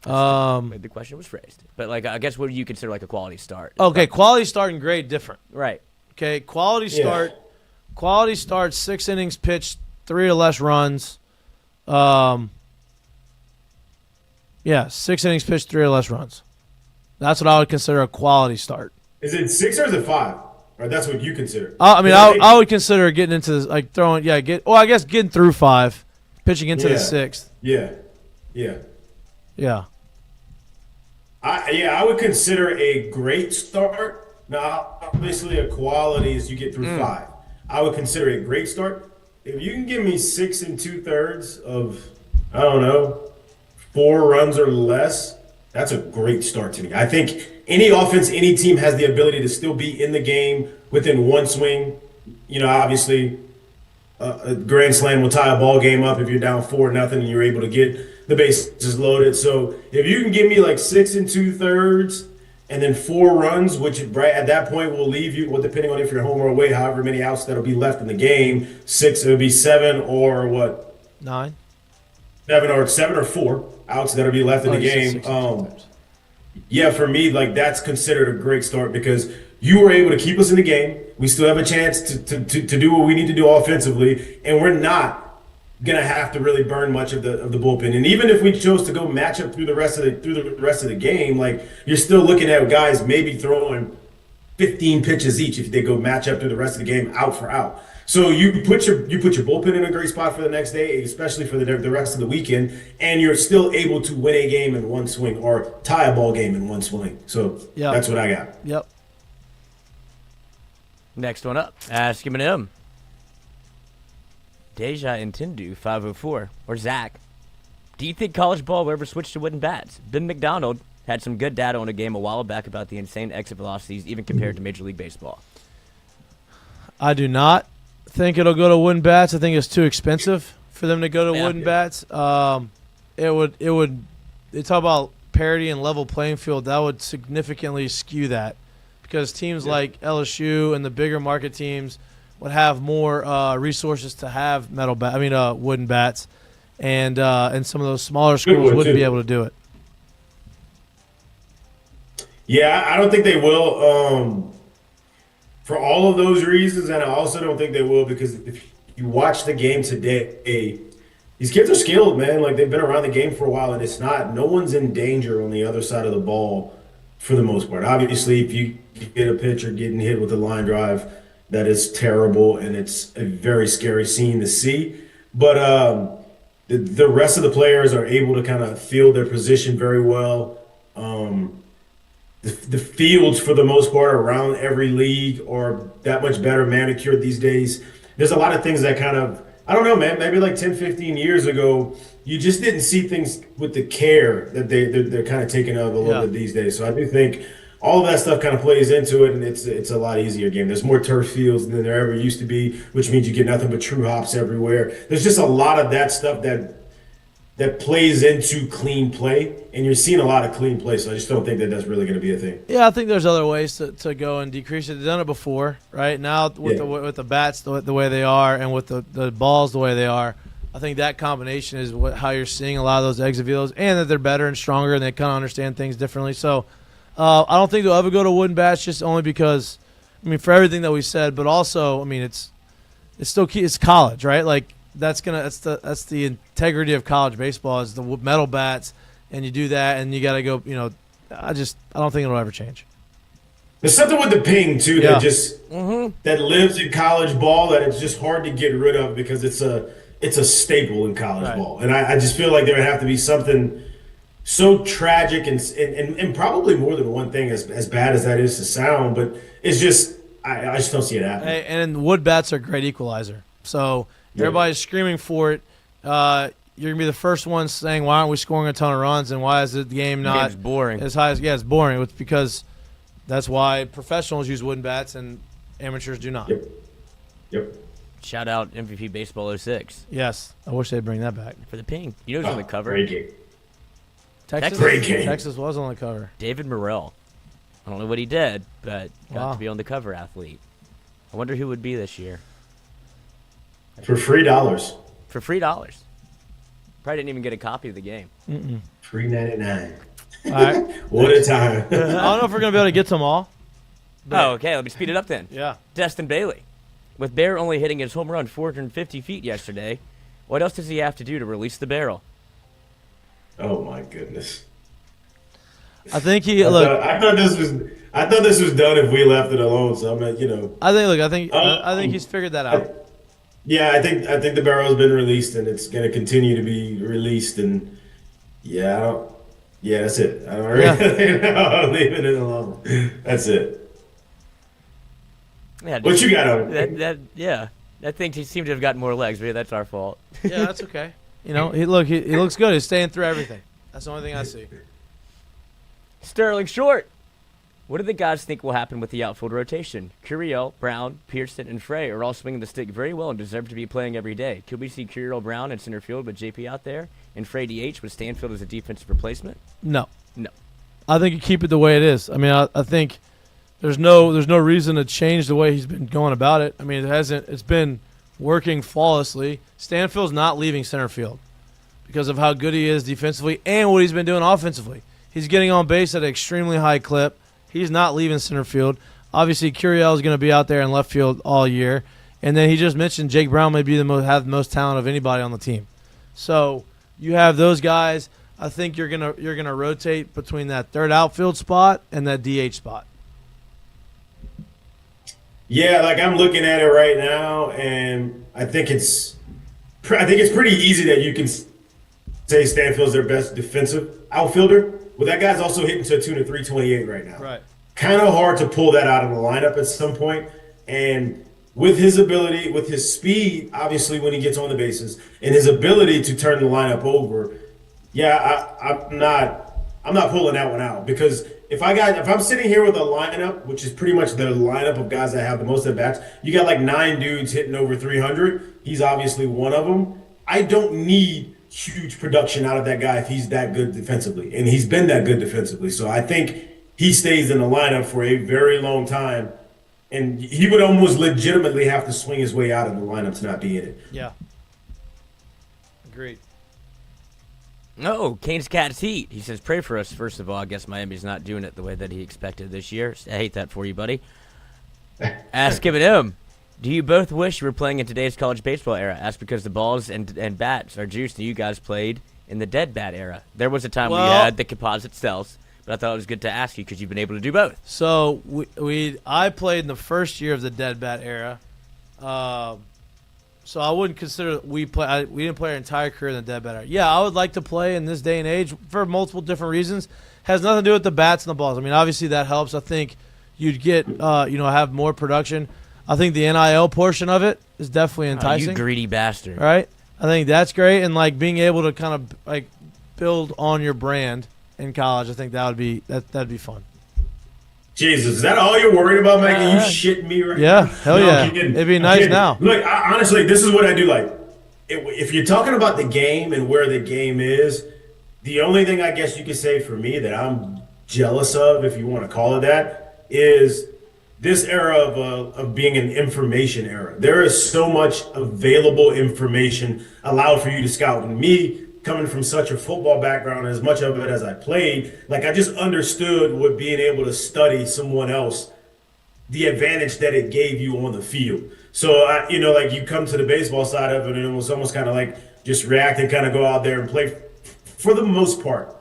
Speaker 7: The question was phrased. But, I guess what do you consider, a quality start?
Speaker 1: Okay, quality start and great, different.
Speaker 7: Right.
Speaker 1: Okay, quality start. Quality start, 6 innings pitched, 3 or less runs. 6 innings pitched, 3 or less runs. That's what I would consider a quality start.
Speaker 8: Is it 6 or is it 5? Or that's what you consider?
Speaker 1: I would consider getting into this, throwing. I guess getting through 5, pitching into the 6th.
Speaker 8: Yeah. I would consider a great start. Now, obviously, a quality is you get through 5. I would consider a great start. If you can give me 6 2/3 of, 4 runs or less, that's a great start to me. I think any offense, any team has the ability to still be in the game within one swing. Obviously, a grand slam will tie a ball game up if you're down 4-0 and you're able to get the bases loaded. So if you can give me 6 2/3 and then 4 runs, which right at that point will leave you, depending on if you're home or away, however many outs that'll be left in the game, 6, it would be 7 or what?
Speaker 1: 9.
Speaker 8: 7 or 4 outs that'll be left in the game. For me, that's considered a great start because you were able to keep us in the game. We still have a chance to do what we need to do offensively, and we're not gonna have to really burn much of the bullpen. And even if we chose to go match up through the rest of the game, you're still looking at guys maybe throwing 15 pitches each if they go match up through the rest of the game out for out. So you put your bullpen in a great spot for the next day, especially for the rest of the weekend, and you're still able to win a game in one swing or tie a ball game in one swing. So that's what I got.
Speaker 1: Yep.
Speaker 7: Next one up. Ask him. Deja Intindu 504 or Zach. Do you think college ball will ever switch to wooden bats? Ben McDonald had some good data on a game a while back about the insane exit velocities, even compared to Major League Baseball.
Speaker 1: I do not think it'll go to wooden bats. I think it's too expensive for them to go to wooden bats. It would. They talk about parity and level playing field. That would significantly skew that because teams like LSU and the bigger market teams would have more resources to have wooden bats, and some of those smaller schools wouldn't be able to do it.
Speaker 8: Yeah, I don't think they will. For all of those reasons, and I also don't think they will because if you watch the game today, these kids are skilled, man. They've been around the game for a while, and no one's in danger on the other side of the ball for the most part. Obviously, if you get a pitcher getting hit with a line drive, that is terrible, and it's a very scary scene to see. But the rest of the players are able to kind of field their position very well. The fields, for the most part, around every league are that much better manicured these days. There's a lot of things that kind of, I don't know, man, maybe 10, 15 years ago, you just didn't see things with the care that they're kind of taking of a little bit these days. So I do think all of that stuff kind of plays into it, and it's a lot easier game. There's more turf fields than there ever used to be, which means you get nothing but true hops everywhere. There's just a lot of that stuff that plays into clean play, and you're seeing a lot of clean play, so I just don't think that's really going to be a thing.
Speaker 1: Yeah, I think there's other ways to go and decrease it. They've done it before, right? Now with the bats the way they are and with the balls the way they are, I think that combination is how you're seeing a lot of those exit velos, and that they're better and stronger and they kind of understand things differently. So I don't think they'll ever go to wooden bats just only because, for everything that we said, but also, it's still key. It's college, right? That's the integrity of college baseball is the metal bats, and you do that, and you got to go. I don't think it'll ever change.
Speaker 8: There's something with the ping too that just that lives in college ball that it's just hard to get rid of because it's a staple in college ball, and I just feel like there would have to be something so tragic and probably more than one thing as bad as that is to sound, but it's just I just don't see it happening.
Speaker 1: Hey, and wood bats are a great equalizer, so. Everybody's screaming for it. You're going to be the first one saying, why aren't we scoring a ton of runs, and why is the game not
Speaker 7: boring?
Speaker 1: As high as it's boring. It's because that's why professionals use wooden bats and amateurs do not.
Speaker 8: Yep.
Speaker 7: Shout out MVP Baseball 06
Speaker 1: Yes, I wish they'd bring that back.
Speaker 7: for the ping. You know who's on the cover?
Speaker 8: Great game.
Speaker 1: Texas,
Speaker 8: Great game.
Speaker 1: Texas was on the cover.
Speaker 7: David Morrell. I don't know what he did, but got
Speaker 1: Wow.
Speaker 7: to be on the cover athlete. I wonder who would be this year.
Speaker 8: For $3.
Speaker 7: For $3. Probably didn't even get a copy of the game.
Speaker 8: $3.99.
Speaker 1: All right.
Speaker 8: What a time.
Speaker 1: I don't know if we're gonna be able to get to them all.
Speaker 7: Oh, okay. Let me speed it up then.
Speaker 1: Yeah.
Speaker 7: Destin Bailey. With Bear only hitting his home run 450 feet yesterday, what else does he have to do to release the barrel?
Speaker 8: Oh my goodness.
Speaker 1: I think he
Speaker 8: I thought this was done if we left it alone. So I'm not,
Speaker 1: I think he's figured that out.
Speaker 8: Yeah, I think the barrel's been released and it's going to continue to be released. And that's it. I'm leaving it alone. That's it.
Speaker 7: Yeah,
Speaker 8: What you got on?
Speaker 7: That thing seemed to have gotten more legs, but that's our fault.
Speaker 1: Yeah, that's okay. He looks good. He's staying through everything. That's the only thing I see.
Speaker 7: Sterling Short. What do the guys think will happen with the outfield rotation? Curiel, Brown, Pearson, and Frey are all swinging the stick very well and deserve to be playing every day. Could we see Curiel, Brown in center field with JP out there and Frey DH with Stanfield as a defensive replacement?
Speaker 1: No.
Speaker 7: No.
Speaker 1: I think you keep it the way it is. I mean, I think there's no reason to change the way he's been going about it. I mean, it's been working flawlessly. Stanfield's not leaving center field because of how good he is defensively and what he's been doing offensively. He's getting on base at an extremely high clip. He's not leaving center field. Obviously, Curiel is going to be out there in left field all year. And then he just mentioned Jake Brown may be have the most talent of anybody on the team. So you have those guys. I think you're gonna rotate between that third outfield spot and that DH spot.
Speaker 8: Yeah, like I'm looking at it right now, and I think it's pretty easy that you can say Stanfield's their best defensive outfielder. Well, that guy's also hitting to a tune of 328 right now.
Speaker 1: Right.
Speaker 8: Kind of hard to pull that out of the lineup at some point. And with his ability, with his speed, obviously when he gets on the bases, and his ability to turn the lineup over, I'm not pulling that one out, because if I'm sitting here with a lineup, which is pretty much the lineup of guys that have the most at bats, you got like 9 dudes hitting over 300. He's obviously one of them. I don't need huge production out of that guy if he's that good defensively, and he's been that good defensively. So I think he stays in the lineup for a very long time, and he would almost legitimately have to swing his way out of the lineup to not be in it.
Speaker 1: Yeah. Agreed.
Speaker 7: No, Canes Cats Heat. He says, pray for us, first of all. I guess Miami's not doing it the way that he expected this year. I hate that for you, buddy. Ask him and him. Do you both wish you were playing in today's college baseball era? Ask because the balls and bats are juiced, and you guys played in the dead bat era. There was a time we had the composite cells, but I thought it was good to ask you because you've been able to do both.
Speaker 1: So I played in the first year of the dead bat era. So I wouldn't consider we didn't play our entire career in the dead bat era. Yeah, I would like to play in this day and age for multiple different reasons. Has nothing to do with the bats and the balls. I mean, obviously that helps. I think you'd get have more production. I think the NIL portion of it is definitely enticing.
Speaker 7: You greedy bastard.
Speaker 1: Right? I think that's great, and like being able to kind of like build on your brand in college, I think that'd be fun.
Speaker 8: Jesus, is that all you're worried about, Mikey? You shitting me right now?
Speaker 1: Yeah, hell yeah. It'd be nice now.
Speaker 8: Look, honestly, this is what I do like. If you're talking about the game and where the game is, the only thing I guess you could say for me that I'm jealous of, if you want to call it that, is this era of being an information era. There is so much available information allowed for you to scout. And me, coming from such a football background, as much of it as I played, like I just understood what being able to study someone else, the advantage that it gave you on the field. So, like you come to the baseball side of it, and it was almost kind of like just react and kind of go out there and play. For the most part,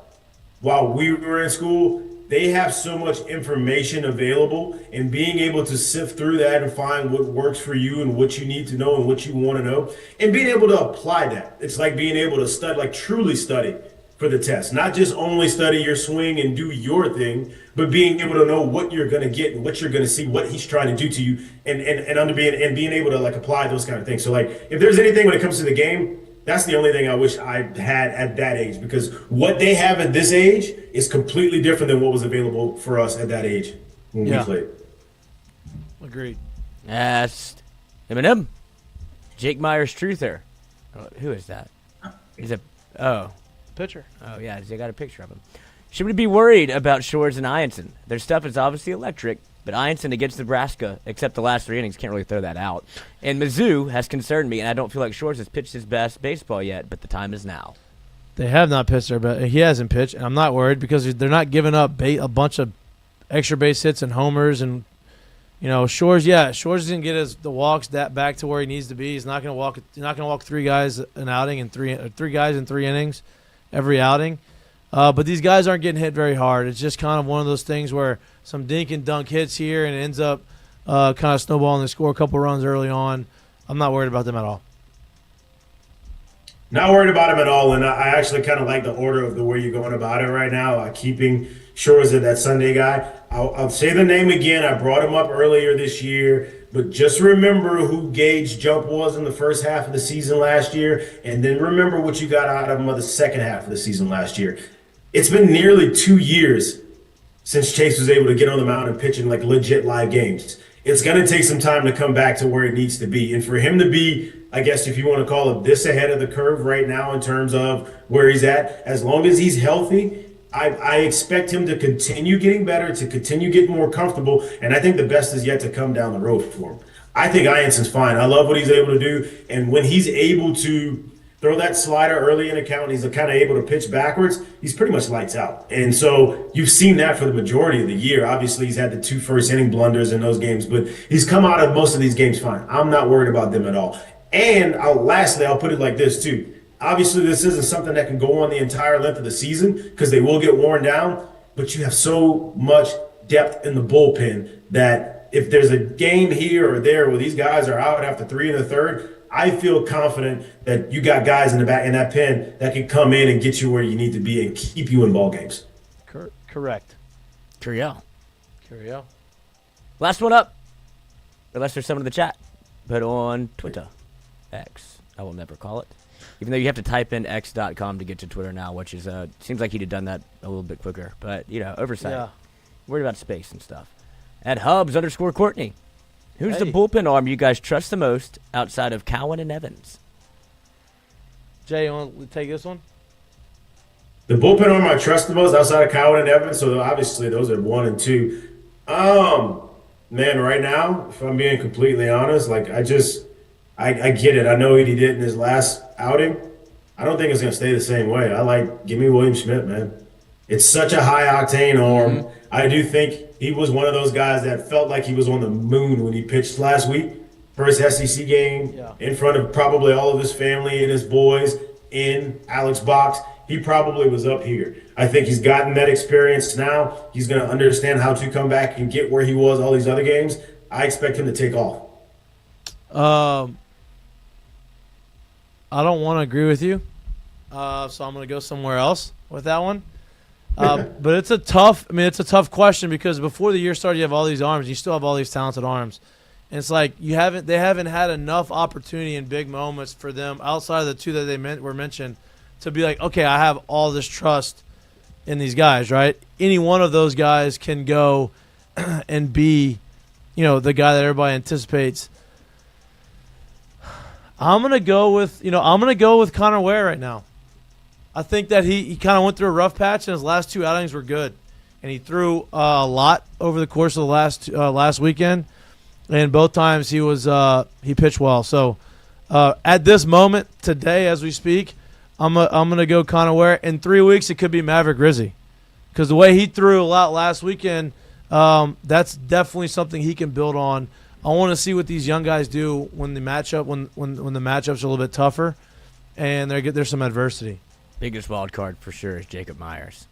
Speaker 8: while we were in school, they have so much information available, and being able to sift through that and find what works for you and what you need to know and what you want to know, and being able to apply that. It's like being able to study, like truly study for the test, not just only study your swing and do your thing, but being able to know what you're going to get and what you're going to see, what he's trying to do to you, and being able to like apply those kind of things. So like if there's anything when it comes to the game, that's the only thing I wish I had at that age, because what they have at this age is completely different than what was available for us at that age when we played.
Speaker 1: Agreed.
Speaker 7: Asked Eminem. Jake Myers Truther. Oh, who is that? He's a
Speaker 1: Pitcher.
Speaker 7: Oh yeah, I got a picture of him. Should we be worried about Shores and Ianson? Their stuff is obviously electric, but Ianson against Nebraska, except the last 3 innings, can't really throw that out. And Mizzou has concerned me, and I don't feel like Shores has pitched his best baseball yet, but the time is now.
Speaker 1: They have not pitched their best. He hasn't pitched, and I'm not worried because they're not giving up a bunch of extra base hits and homers. And, Shores didn't get the walks back to where he needs to be. He's not going to walk 3 guys an outing and three guys in 3 innings every outing. But these guys aren't getting hit very hard. It's just kind of one of those things where some dink and dunk hits here, and it ends up kind of snowballing. They score a couple runs early on. I'm not worried about them at all.
Speaker 8: Not worried about him at all, and I actually kind of like the order of the way you're going about it right now, keeping Shores as that Sunday guy. I'll say the name again. I brought him up earlier this year, but just remember who Gage's jump was in the first half of the season last year, and then remember what you got out of him of the second half of the season last year. It's been nearly 2 years since Chase was able to get on the mound and pitch in like legit live games. It's going to take some time to come back to where it needs to be. And for him to be, I guess if you want to call it this ahead of the curve right now in terms of where he's at, as long as he's healthy, I expect him to continue getting better, to continue getting more comfortable. And I think the best is yet to come down the road for him. I think Ianson's fine. I love what he's able to do. And when he's able to throw that slider early in a count, he's kind of able to pitch backwards, he's pretty much lights out. And so you've seen that for the majority of the year. Obviously, he's had the 2 first-inning blunders in those games, but he's come out of most of these games fine. I'm not worried about them at all. And lastly, I'll put it like this, too. Obviously, this isn't something that can go on the entire length of the season because they will get worn down, but you have so much depth in the bullpen that if there's a game here or there where these guys are out after 3 in the third, I feel confident that you got guys in the back in that pen that can come in and get you where you need to be and keep you in ball games.
Speaker 1: Correct.
Speaker 7: Curiel.
Speaker 1: Last
Speaker 7: one up. Unless there's someone in the chat. But on Twitter. X. I will never call it. Even though you have to type in x.com to get to Twitter now, which is seems like he'd have done that a little bit quicker. But, oversight. Yeah. Worried about space and stuff. At Hubs_Courtney. Who's the bullpen arm you guys trust the most outside of Cowan and Evans?
Speaker 1: Jay, you want to take this one?
Speaker 8: The bullpen arm I trust the most outside of Cowan and Evans, so obviously those are 1 and 2. Man, right now, if I'm being completely honest, I get it. I know what he did in his last outing. I don't think it's going to stay the same way. Give me William Schmidt, man. It's such a high-octane arm. Mm-hmm. I do think he was one of those guys that felt like he was on the moon when he pitched last week. First SEC game in front of probably all of his family and his boys in Alex Box. He probably was up here. I think he's gotten that experience now. He's going to understand how to come back and get where he was all these other games. I expect him to take off.
Speaker 1: I don't want to agree with you, so I'm going to go somewhere else with that one. But it's a tough question because before the year started, you have all these arms. You still have all these talented arms. And it's like they haven't had enough opportunity in big moments for them outside of the 2 that were mentioned to be like, okay, I have all this trust in these guys, right? Any one of those guys can go and be, the guy that everybody anticipates. I'm gonna go with Connor Ware right now. I think that he kind of went through a rough patch, and his last 2 outings were good, and he threw a lot over the course of the last weekend, and both times he pitched well. So at this moment today, as we speak, I'm gonna go Connor Ware. In 3 weeks, it could be Maverick Rizzi, because the way he threw a lot last weekend, that's definitely something he can build on. I want to see what these young guys do when the matchup's a little bit tougher, and there's some adversity.
Speaker 7: Biggest wild card for sure is Jacob Myers.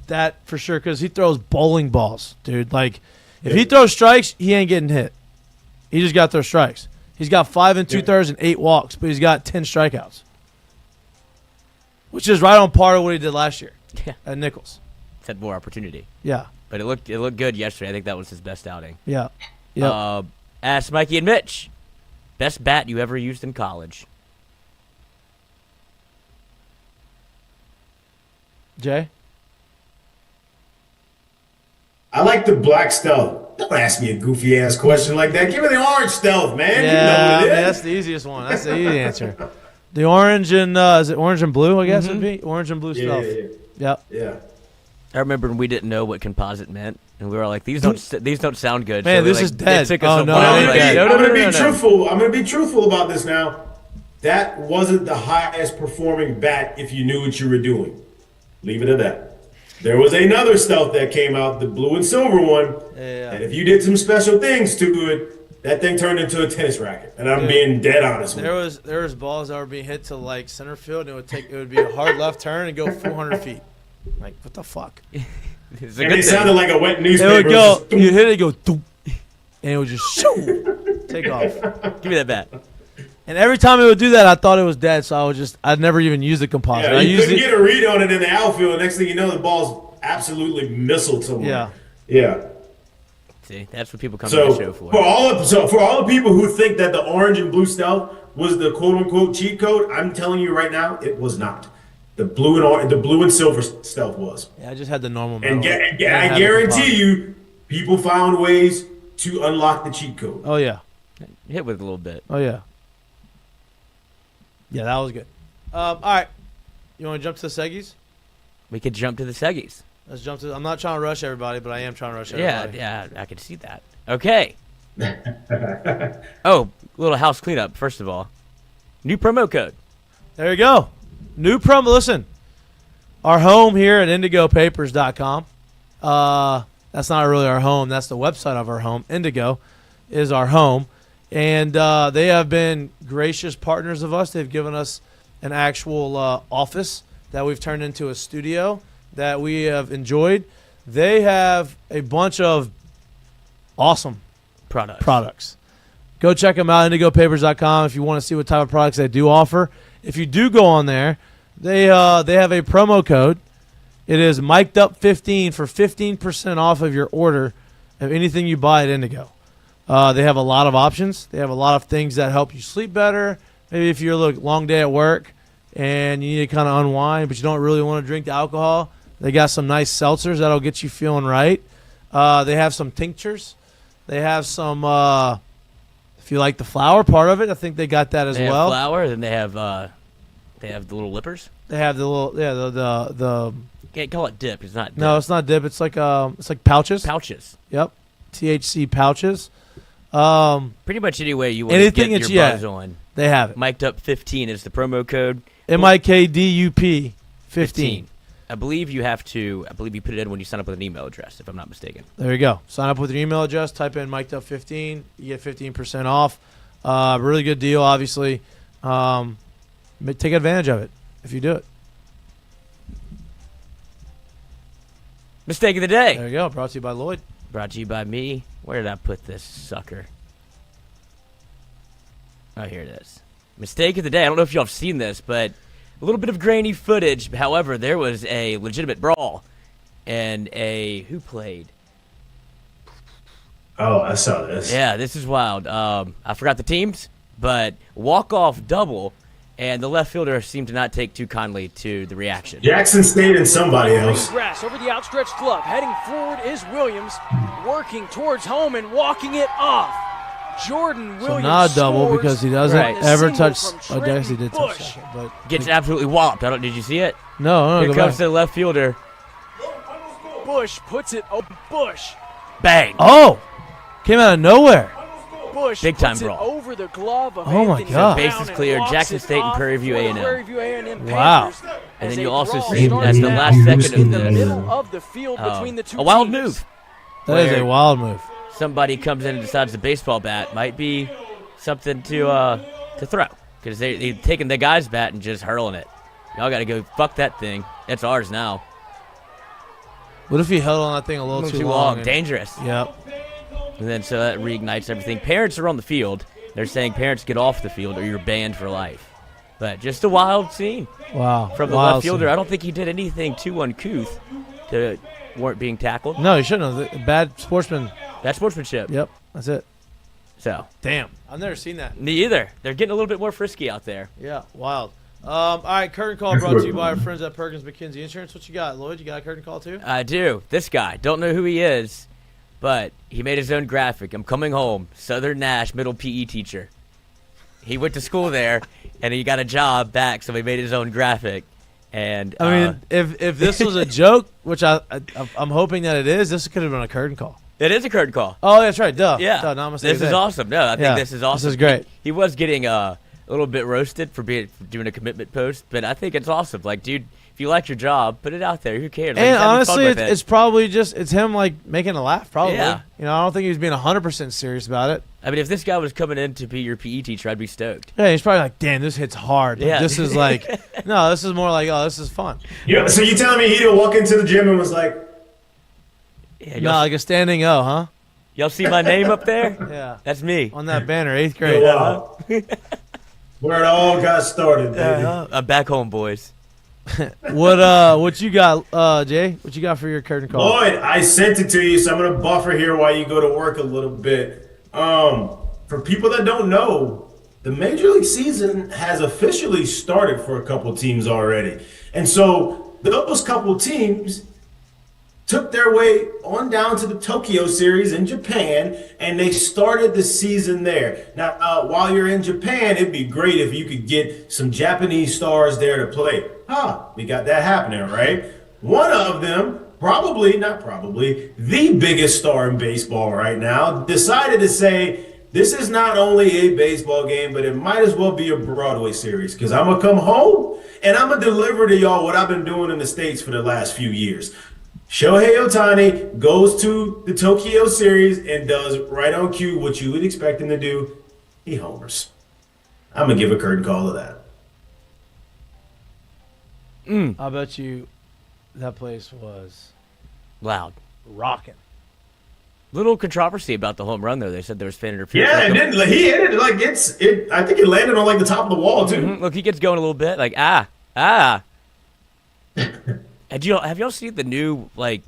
Speaker 1: That for sure, because he throws bowling balls, dude. If he throws strikes, he ain't getting hit. He just got to throw strikes. He's got 5 2/3 and 8 walks, but he's got 10 strikeouts, which is right on par with what he did last year at Nichols.
Speaker 7: He's had more opportunity.
Speaker 1: Yeah.
Speaker 7: But it looked good yesterday. I think that was his best outing.
Speaker 1: Yeah. Yep.
Speaker 7: Ask Mikie and Mitch. Best bat you ever used in college?
Speaker 1: Jay?
Speaker 8: I like the Black Stealth. Don't ask me a goofy ass question like that. Give me the orange stealth, man.
Speaker 1: Yeah,
Speaker 8: you know what it is.
Speaker 1: that's the easiest one. That's the easy answer. The orange and is it orange and blue? I guess it'd be orange and blue stealth. Yep.
Speaker 8: Yeah.
Speaker 7: I remember when we didn't know what composite meant, and we were like, "These don't sound good."
Speaker 1: Man,
Speaker 7: so we,
Speaker 1: this
Speaker 7: like,
Speaker 1: is dead.
Speaker 7: It took
Speaker 1: Oh,
Speaker 7: us a
Speaker 1: no,
Speaker 7: while.
Speaker 1: it ain't dead.
Speaker 8: I'm gonna be truthful. I'm gonna be truthful about this now. That wasn't the highest performing bat if you knew what you were doing. Leave it at that. There was another stealth that came out, the blue and silver one.
Speaker 1: Yeah.
Speaker 8: And if you did some special things to it, that thing turned into a tennis racket. And I'm being dead honest with you.
Speaker 1: There was balls that were being hit to like center field, and it would be a hard left turn and go 400 feet. Like, what the fuck?
Speaker 7: It's a
Speaker 8: And
Speaker 7: good
Speaker 8: they
Speaker 7: thing.
Speaker 8: sounded like a wet
Speaker 1: It
Speaker 8: newspaper.
Speaker 1: would go,
Speaker 8: It was just
Speaker 1: you hit it, go, doop, and it would just shoo, take off.
Speaker 7: Give me that bat.
Speaker 1: And every time it would do that, I thought it was dead, so I'd never even use the composite.
Speaker 8: Yeah,
Speaker 1: I
Speaker 8: you
Speaker 1: used
Speaker 8: couldn't
Speaker 1: it.
Speaker 8: get a read on it in the outfield. Next thing you know, the ball's absolutely missiled somewhere.
Speaker 1: Yeah.
Speaker 8: Yeah.
Speaker 7: See, that's what people come to the show for.
Speaker 8: For all the people who think that the orange and blue stealth was the quote unquote cheat code, I'm telling you right now, it was not. The blue and silver stealth was.
Speaker 1: Yeah, I just had the normal
Speaker 8: And
Speaker 1: metal.
Speaker 8: I guarantee you, people found ways to unlock the cheat code.
Speaker 1: Oh yeah,
Speaker 7: Hit with a little bit.
Speaker 1: oh yeah. Yeah, that was good. All right, you want to jump to the seggies?
Speaker 7: We could jump to the seggies.
Speaker 1: Let's jump to. I'm not trying to rush everybody, but I am trying to rush
Speaker 7: Yeah,
Speaker 1: everybody.
Speaker 7: yeah, I can see that. Okay. Oh, little house cleanup. First of all, new promo code.
Speaker 1: There you go. New promo. Listen, our home here at IndigoPapers.com. That's not really our home. That's the website of our home. Indigo is our home. And they have been gracious partners of us. They've given us an actual office that we've turned into a studio that we have enjoyed. They have a bunch of awesome products. Go check them out, IndigoPapers.com, if you want to see what type of products they do offer. If you do go on there, they have a promo code. It is Mik'd15 for 15% off of your order of anything you buy at Indigo. They have a lot of options. They have a lot of things that help you sleep better. Maybe if you're a long day at work and you need to kind of unwind, but you don't really want to drink the alcohol, they got some nice seltzers that'll get you feeling right. They have some tinctures. They have some, if you like the flower part of it, I think they got that as
Speaker 7: They
Speaker 1: well.
Speaker 7: have flour, then they have the little lippers.
Speaker 1: They have the little, the
Speaker 7: Can't call it dip. It's not dip.
Speaker 1: no, it's not dip. It's like pouches.
Speaker 7: Pouches.
Speaker 1: Yep, THC pouches.
Speaker 7: Pretty much any way you want to
Speaker 1: Anything
Speaker 7: get
Speaker 1: that
Speaker 7: your
Speaker 1: you
Speaker 7: buzz on.
Speaker 1: They have it.
Speaker 7: Mic'd up 15 is the promo code.
Speaker 1: MIKDUP 15.
Speaker 7: I believe you put it in when you sign up with an email address, if I'm not mistaken.
Speaker 1: There you go. Sign up with your email address. Type in Mic'd up 15. You get 15% off. Really good deal, obviously. Take advantage of it if you do it.
Speaker 7: Mistake of the day.
Speaker 1: There you go. Brought to you by Lloyd.
Speaker 7: Brought to you by me. Where did I put this sucker? Oh, here it is. Mistake of the day. I don't know if y'all have seen this, but a little bit of grainy footage. However, there was a legitimate brawl. And who played?
Speaker 8: Oh, I saw this.
Speaker 7: Yeah, this is wild. I forgot the teams, but walk-off double, and the left fielder seemed to not take too kindly to the reaction.
Speaker 8: Jackson State and somebody else.
Speaker 9: Grass over the outstretched glove. Heading forward is Williams, working towards home and walking it off. Jordan Williams.
Speaker 1: So not a double
Speaker 9: scores
Speaker 1: because he doesn't
Speaker 7: Right.
Speaker 1: ever
Speaker 9: Single
Speaker 1: touch.
Speaker 9: from
Speaker 1: I guess he did touch
Speaker 9: Bush.
Speaker 1: second, but
Speaker 7: Gets absolutely walloped. Did you see it?
Speaker 1: no.
Speaker 7: Here
Speaker 1: Go
Speaker 7: comes
Speaker 1: back.
Speaker 7: the left fielder.
Speaker 9: Bush puts it over Bush.
Speaker 7: Bang.
Speaker 1: Oh, came out of nowhere.
Speaker 9: Bush
Speaker 7: Big time
Speaker 9: puts
Speaker 7: brawl.
Speaker 9: it over the glove of
Speaker 1: Oh, my
Speaker 9: Anthony
Speaker 1: God.
Speaker 9: Brown
Speaker 7: Bases
Speaker 9: and
Speaker 7: cleared.
Speaker 9: walks
Speaker 7: Jackson
Speaker 9: it
Speaker 7: State and
Speaker 9: off
Speaker 7: Prairie View
Speaker 9: for the
Speaker 7: A&M.
Speaker 9: Prairie View A&M
Speaker 1: Wow.
Speaker 9: Panthers
Speaker 7: And
Speaker 9: as
Speaker 7: then
Speaker 9: a
Speaker 7: you also
Speaker 9: brawl
Speaker 7: see
Speaker 9: starts
Speaker 7: at the
Speaker 9: now
Speaker 7: last second
Speaker 9: in
Speaker 7: of
Speaker 9: the middle of the field between the two
Speaker 7: a wild
Speaker 9: teams.
Speaker 7: move.
Speaker 1: That is
Speaker 7: Where
Speaker 1: a wild move.
Speaker 7: somebody comes in and decides the baseball bat might be something to throw because they're taking the guy's bat and just hurling it. Y'all got to go fuck that thing. It's ours now.
Speaker 1: What if he held on that thing a little too long? and-
Speaker 7: Dangerous.
Speaker 1: Yep.
Speaker 7: And then so that reignites everything. Parents are on the field. They're saying parents get off the field or you're banned for life. But just a wild scene
Speaker 1: Wow.
Speaker 7: from the
Speaker 1: Wild
Speaker 7: left fielder.
Speaker 1: scene.
Speaker 7: I don't think he did anything too uncouth to warrant being tackled.
Speaker 1: No, he shouldn't have. Bad sportsman.
Speaker 7: That's sportsmanship.
Speaker 1: Yep. That's it.
Speaker 7: So
Speaker 1: Damn. I've never seen that.
Speaker 7: me either. They're getting a little bit more frisky out there.
Speaker 1: Yeah. Wild. All right. Curtain call brought to you by our friends at Perkins McKinsey Insurance. What you got, Lloyd? You got a curtain call too?
Speaker 7: I do. This guy. Don't know who he is. But he made his own graphic. I'm coming home. Southern Nash middle PE teacher. He went to school there, and he got a job back, so he made his own graphic. And
Speaker 1: I mean, if this was a joke, which I'm hoping that it is, this could have been a curtain call.
Speaker 7: It is a curtain call.
Speaker 1: Oh, that's right. Duh.
Speaker 7: Yeah.
Speaker 1: Duh, not
Speaker 7: this is awesome. No, I think this is awesome.
Speaker 1: This is great.
Speaker 7: He was getting a little bit roasted for doing a commitment post, but I think it's awesome. Like, dude, if you like your job, put it out there. Who cares? Like,
Speaker 1: and honestly,
Speaker 7: it's
Speaker 1: it's probably just him like making a laugh. Probably.
Speaker 7: Yeah.
Speaker 1: You know, I don't think he was being 100% serious about it.
Speaker 7: I mean, if this guy was coming in to be your PE teacher, I'd be stoked.
Speaker 1: Yeah, he's probably like, damn, this hits hard.
Speaker 7: Yeah.
Speaker 1: This is like, no, this is more like, oh, this is fun.
Speaker 8: Yeah. So you telling me he didn't walk into the gym and was like,
Speaker 7: Yeah,
Speaker 1: No, like a standing O, huh?
Speaker 7: y'all see my name up there?
Speaker 1: Yeah.
Speaker 7: That's me.
Speaker 1: On that banner, 8th grade.
Speaker 8: wow. Where it all got started, baby.
Speaker 7: I'm back home, boys.
Speaker 1: What you got, Jay? What you got for your curtain call?
Speaker 8: Lloyd, I sent it to you, so I'm going to buffer here while you go to work a little bit. For people that don't know, the Major League season has officially started for a couple teams already. And so those couple teams took their way on down to the Tokyo series in Japan, and they started the season there. Now, while you're in Japan, it'd be great if you could get some Japanese stars there to play. We got that happening, right? One of them, the biggest star in baseball right now, decided to say, this is not only a baseball game, but it might as well be a Broadway series, because I'm going to come home and I'm going to deliver to y'all what I've been doing in the States for the last few years. Shohei Ohtani goes to the Tokyo series and does right on cue what you would expect him to do. He homers. I'm going to give a curtain call to that.
Speaker 1: I bet you that place was
Speaker 7: Loud.
Speaker 1: rocking.
Speaker 7: Little controversy about the home run, though. They said there was fan interference.
Speaker 8: Yeah, and then he hit it like I think it landed on like the top of the wall too.
Speaker 7: Mm-hmm. Look, he gets going a little bit. Like, Have y'all seen the new like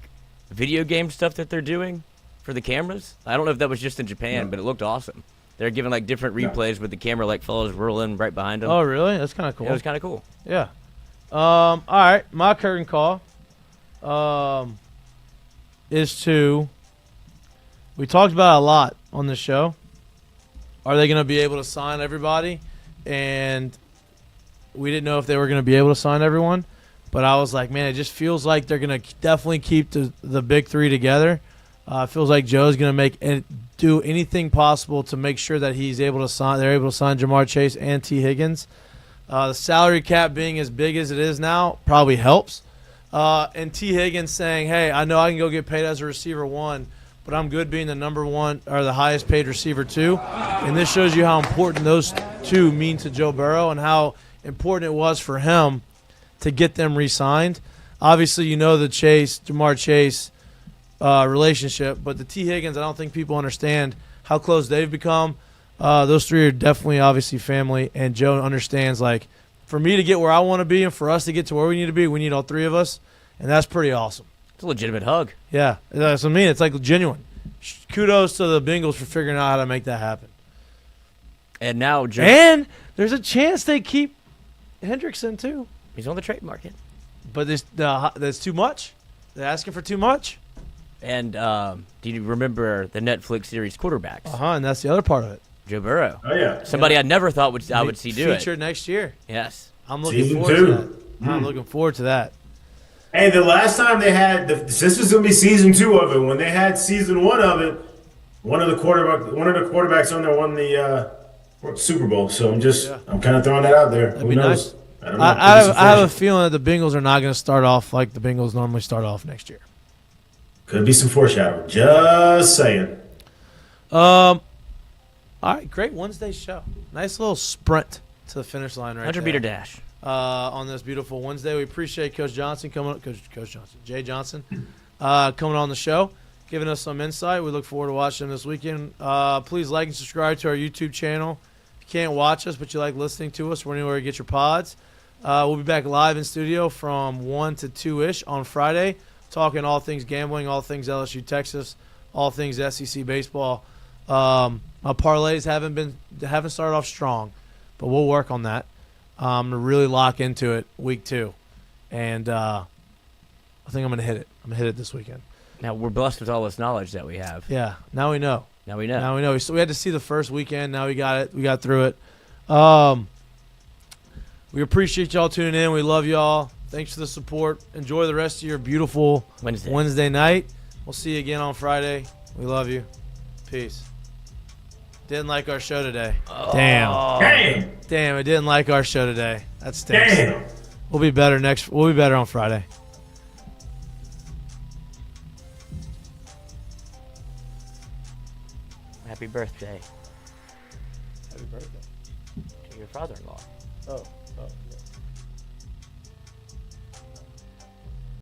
Speaker 7: video game stuff that they're doing for the cameras? I don't know if that was just in Japan, but it looked awesome. They're giving like different replays with the camera like fellows rolling right behind them.
Speaker 1: Oh, really? That's kind of cool.
Speaker 7: Yeah, it was kind of cool.
Speaker 1: Yeah. All right. My curtain call is to. We talked about it a lot on this show. Are they going to be able to sign everybody? And we didn't know if they were going to be able to sign everyone. But I was like, man, it just feels like they're going to definitely keep the big three together. It feels like Joe's going to do anything possible to make sure that he's able to sign. They're able to sign Jamar Chase and T. Higgins. The salary cap being as big as it is now probably helps. And T. Higgins saying, hey, I know I can go get paid as a receiver 1, but I'm good being the number 1 or the highest paid receiver 2. And this shows you how important those two mean to Joe Burrow and how important it was for him to get them re-signed. Obviously, you know the Jamar Chase relationship, but the T. Higgins, I don't think people understand how close they've become. Those three are definitely obviously family, and Joe understands, like, for me to get where I want to be and for us to get to where we need to be, we need all three of us, and that's pretty awesome.
Speaker 7: It's a legitimate hug.
Speaker 1: Yeah, that's what I mean. It's like genuine. Kudos to the Bengals for figuring out how to make that happen.
Speaker 7: And now Joe.
Speaker 1: And there's a chance they keep Hendrickson too.
Speaker 7: He's on the trade market.
Speaker 1: But there's too much. They're asking for too much.
Speaker 7: And do you remember the Netflix series Quarterbacks?
Speaker 1: And that's the other part of it.
Speaker 7: Joe Burrow.
Speaker 8: Oh yeah.
Speaker 7: Somebody I never thought I would see do it.
Speaker 1: Featured next year.
Speaker 7: Yes.
Speaker 1: I'm looking
Speaker 8: Season
Speaker 1: forward
Speaker 8: 2.
Speaker 1: to that. I'm looking forward to that.
Speaker 8: Hey, the last time they had this was gonna be season 2 of it. When they had season 1 of it, one of the quarterbacks on there won the Super Bowl. So I'm kind of throwing that out there.
Speaker 1: That'd
Speaker 8: Who
Speaker 1: be
Speaker 8: knows?
Speaker 1: nice.
Speaker 8: I don't know.
Speaker 1: I have a feeling that the Bengals are not going to start off like the Bengals normally start off next year.
Speaker 8: Could be some foreshadowing. Just saying.
Speaker 1: All right, great Wednesday show. Nice little sprint to the finish line right
Speaker 7: 100-meter
Speaker 1: there.
Speaker 7: dash.
Speaker 1: On this beautiful Wednesday. We appreciate Coach Johnson coming up. Coach Johnson, Jay Johnson, coming on the show, giving us some insight. We look forward to watching him this weekend. Please like and subscribe to our YouTube channel. If you can't watch us, but you like listening to us, we're anywhere you get your pods. We'll be back live in studio from 1 to 2-ish on Friday, talking all things gambling, all things LSU Texas, all things SEC baseball. My parlays haven't started off strong, but we'll work on that. I'm going to really lock into it week 2. And I think I'm going to hit it. I'm going to hit it this weekend.
Speaker 7: Now we're blessed with all this knowledge that we have.
Speaker 1: Yeah, now we know.
Speaker 7: Now we know.
Speaker 1: Now we know. So we had to see the first weekend. Now we got it. We got through it. We appreciate y'all tuning in. We love y'all. Thanks for the support. Enjoy the rest of your beautiful Wednesday night. We'll see you again on Friday. We love you. Peace. Didn't like our show today.
Speaker 7: Oh.
Speaker 1: Damn. Damn, I didn't like our show today. That stinks.
Speaker 8: Damn.
Speaker 1: We'll be better on Friday.
Speaker 7: Happy birthday.
Speaker 1: Happy birthday.
Speaker 7: To your father-in-law.
Speaker 1: Oh.